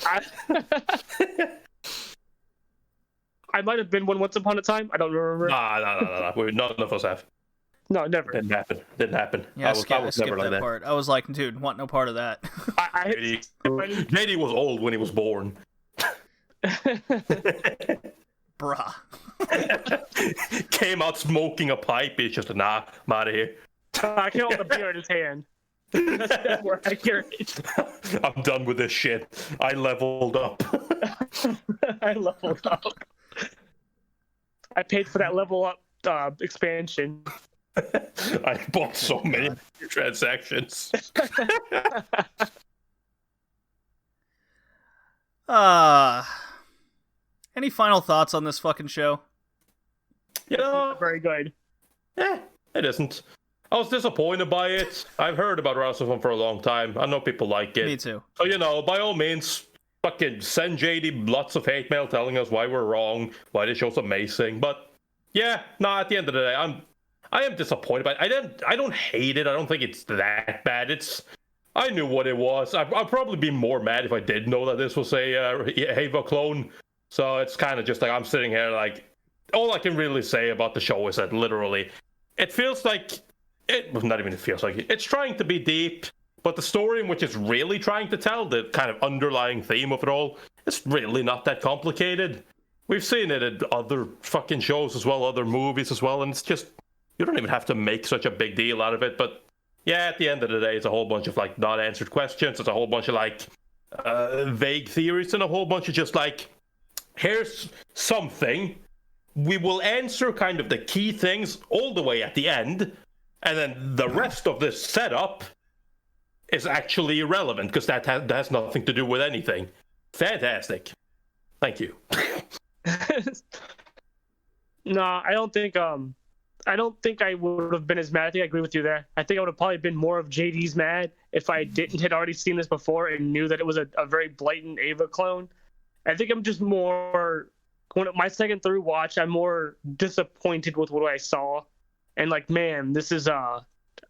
I, I might have been one once upon a time. I don't remember. Nah. None of us have. No, never. Didn't happen. Yeah, I was skipped never like that that. part. I was like, dude, want no part of that. JD was old when he was born. Bruh. Came out smoking a pipe. He's just nah, I'm out of here. I can hold the beer in his hand. That's more accurate. I'm done with this shit. I leveled up. I leveled up. I paid for that level up expansion. I bought so many transactions. Any final thoughts on this fucking show? You know, Very good. it isn't. I was disappointed by it. I've heard about Rahxephon for a long time. I know people like it. Me too. So, you know, by all means, fucking send JD lots of hate mail telling us why we're wrong, why this show's amazing. But, yeah, at the end of the day, I am disappointed by it. I don't hate it. I don't think it's that bad. I knew what it was. I'd probably be more mad if I did know that this was a Eva-clone. So it's kind of just like I'm sitting here like, all I can really say about the show is that literally, it feels like, not even it feels like it, it's trying to be deep, but the story in which it's really trying to tell, the kind of underlying theme of it all, it's really not that complicated. We've seen it in other fucking shows as well, other movies as well, and it's just, you don't even have to make such a big deal out of it, but yeah, at the end of the day, it's a whole bunch of like not answered questions, it's a whole bunch of like vague theories, and a whole bunch of just like, here's something, we will answer kind of the key things all the way at the end, and then the rest of this setup is actually irrelevant because that has nothing to do with anything. Fantastic. Thank you. No, I don't think I would have been as mad. I think I agree with you there. I think I would have probably been more of JD's mad if I had already seen this before and knew that it was a very blatant Eva clone. I think I'm just more, when my second through watch, I'm more disappointed with what I saw. And like, man, this is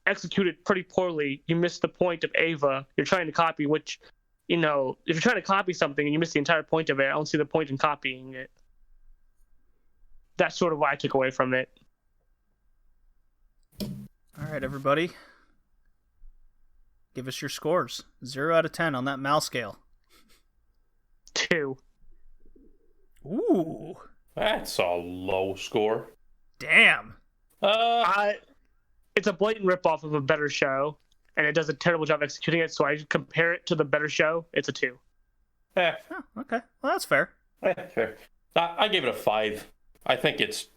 executed pretty poorly. You missed the point of Eva. You're trying to copy, which, you know, if you're trying to copy something and you miss the entire point of it, I don't see the point in copying it. That's sort of what I took away from it. All right, everybody. Give us your scores. 0 out of 10 on that Mal scale. 2. Ooh. That's a low score. Damn. It's a blatant ripoff of a better show, and it does a terrible job executing it, so I compare it to the better show. It's a 2. Yeah. Oh, okay. Well, that's fair. Fair. I gave it a 5. I think it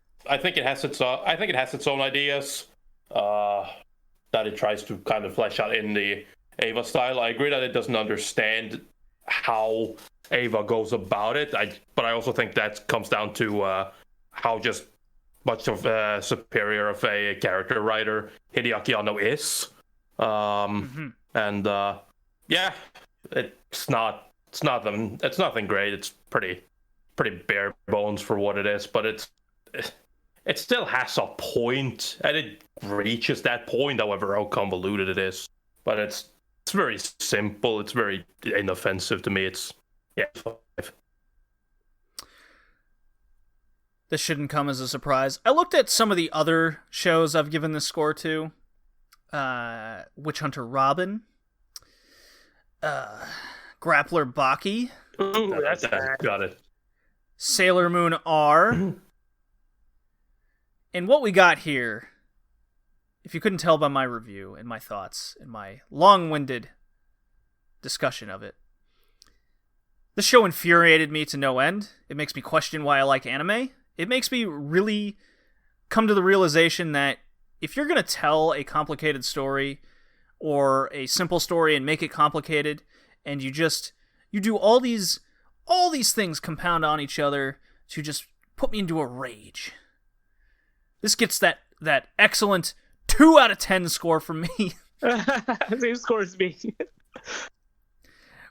has its own ideas that it tries to kind of flesh out in the Eva style. I agree that it doesn't understand how Eva goes about it. But I also think that comes down to how just much of a superior of a character writer Hideaki Anno is. And yeah, it's nothing great. It's pretty bare bones for what it is, but it still has a point, and it reaches that point, however how convoluted it is. But it's very simple. It's very inoffensive to me. It's 5. This shouldn't come as a surprise. I looked at some of the other shows I've given this score to. Witch Hunter Robin. Grappler Baki. Ooh, that's bad. Got it. Sailor Moon R. And what we got here, if you couldn't tell by my review and my thoughts and my long-winded discussion of it, the show infuriated me to no end. It makes me question why I like anime. It makes me really come to the realization that if you're going to tell a complicated story or a simple story and make it complicated, and you do all these things compound on each other to just put me into a rage. This gets that excellent 2 out of 10 score from me. Same score as me.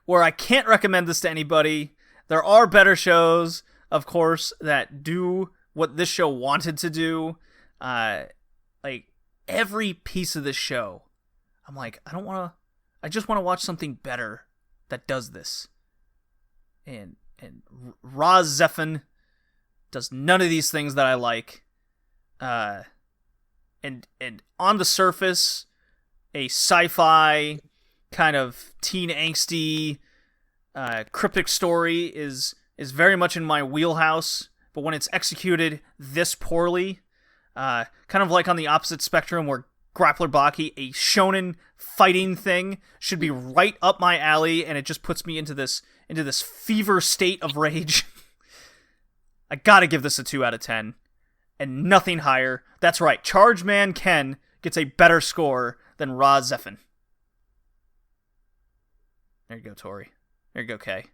Where I can't recommend this to anybody. There are better shows, of course, that do what this show wanted to do. Like, every piece of this show, I'm like, I just want to watch something better that does this. and ReZero does none of these things that I like. And on the surface, a sci-fi kind of teen angsty cryptic story is very much in my wheelhouse, but when it's executed this poorly, kind of like on the opposite spectrum where Grappler Baki, a shonen fighting thing, should be right up my alley, and it just puts me into this fever state of rage. I gotta give this a 2 out of 10, and nothing higher. That's right, Charge Man Ken gets a better score than ReZero. There you go, Tori. There you go, Kay.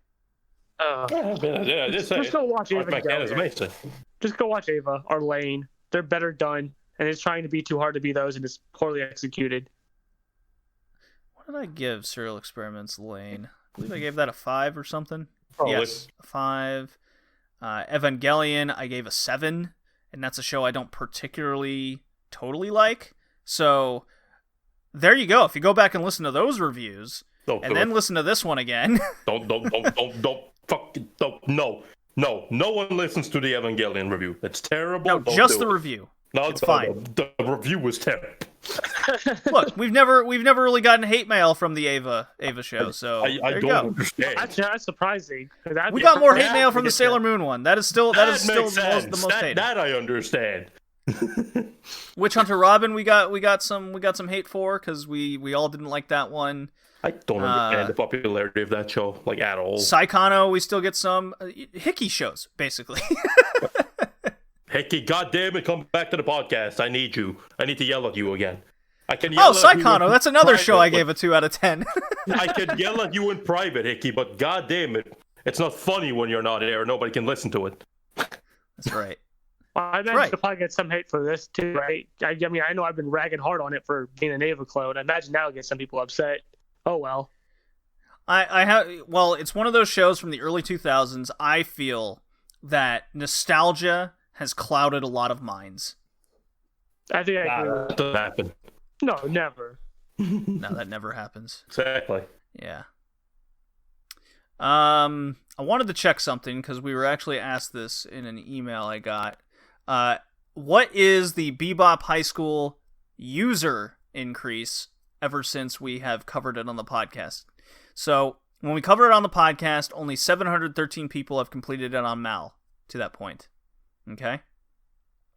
Just go watch Eva. Just go watch Eva or Lane. They're better done, and it's trying to be too hard to be those, and it's poorly executed. What did I give Serial Experiments Lane? I believe I gave that a 5 or something. Probably. Yes, a 5. Evangelion, I gave a 7, and that's a show I don't particularly totally like. So there you go. If you go back and listen to those reviews, then listen to this one again. Don't no one listens to the Evangelion review. It's terrible. No, just the review. No, it's fine. The review was terrible. Look, we've never really gotten hate mail from the Eva show, so I there you don't go. understand. That's surprising. We got more hate mail from the Sailor Moon one. That is still the most hated. That I understand. Witch Hunter Robin, we got some hate for because we all didn't like that one. I don't understand the popularity of that show, like, at all. Saikano, we still get some Hickey shows, basically. Hickey, goddammit, come back to the podcast. I need you. I need to yell at you again. I can yell at you Saikano, that's another show I gave a 2 out of 10. I can yell at you in private, Hickey, but goddammit, it's not funny when you're not here. Nobody can listen to it. That's right. Well, I imagine you'll probably get some hate for this too, right? I mean, I know I've been ragging hard on it for being an Eva-clone. I imagine that'll get some people upset. Oh well. It's one of those shows from the early 2000s. I feel that nostalgia has clouded a lot of minds. I think I agree. That doesn't happen. No, never. No, that never happens. Exactly. Yeah. I wanted to check something because we were actually asked this in an email I got. What is the Bebop High School user increase ever since we have covered it on the podcast? So when we covered it on the podcast, only 713 people have completed it on Mal to that point. Okay?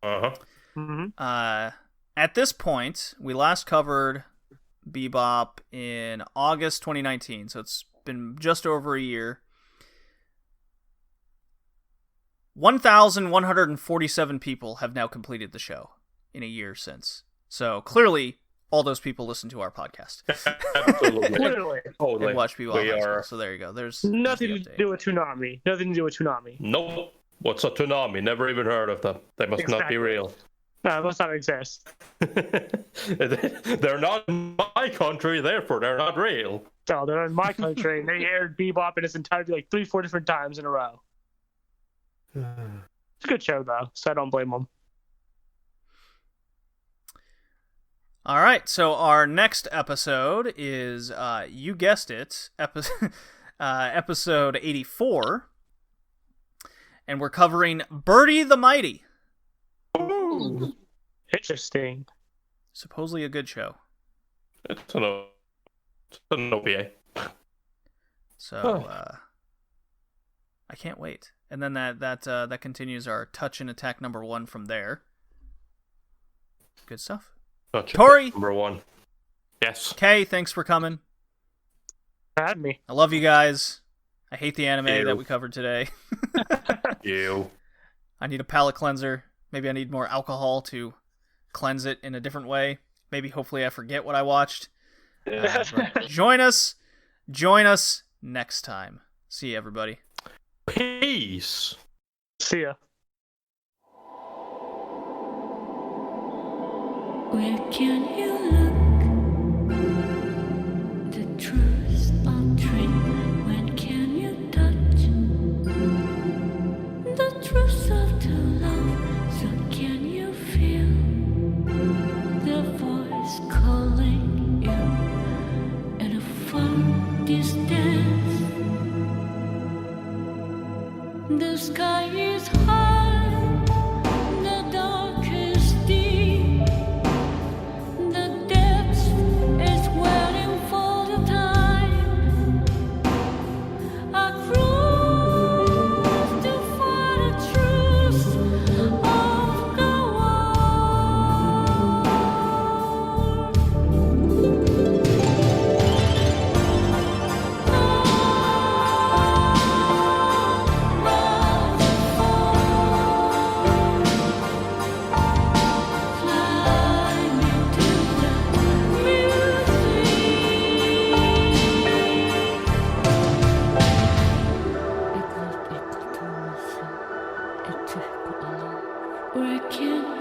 Uh-huh. Mm-hmm. At this point, we last covered Bebop in August 2019, so it's been just over a year. 1,147 people have now completed the show in a year since. So clearly, all those people listen to our podcast. Absolutely. Literally. And watch Bebop High School. So there you go. There's Nothing to do with Toonami. Nope. What's a Toonami? Never even heard of them. They must not be real. No, it must not exist. They're not in my country, therefore they're not real. No, they're in my country, and they aired Bebop in its entirety like 3-4 different times in a row. It's a good show, though, so I don't blame them. All right, so our next episode is, you guessed it, episode 84. And we're covering Birdie the Mighty. Ooh. Interesting. Supposedly a good show. It's an OVA. So, I can't wait. And then that continues our Touch and Attack number 1 from there. Good stuff. Tori! Number 1. Yes. Kay, thanks for coming. Had me. I love you guys. I hate the anime that we covered today. Ew. I need a palate cleanser. Maybe I need more alcohol to cleanse it in a different way. Maybe, hopefully, I forget what I watched. Join us next time. See you, everybody. Peace. See ya. Where can you look? The truth or dream? When can you touch the truth of the love? So can you feel the voice calling you in a far distance? The sky is high, the dark is deep, the depths is waiting for the time. I cross to find the truth of the where I can't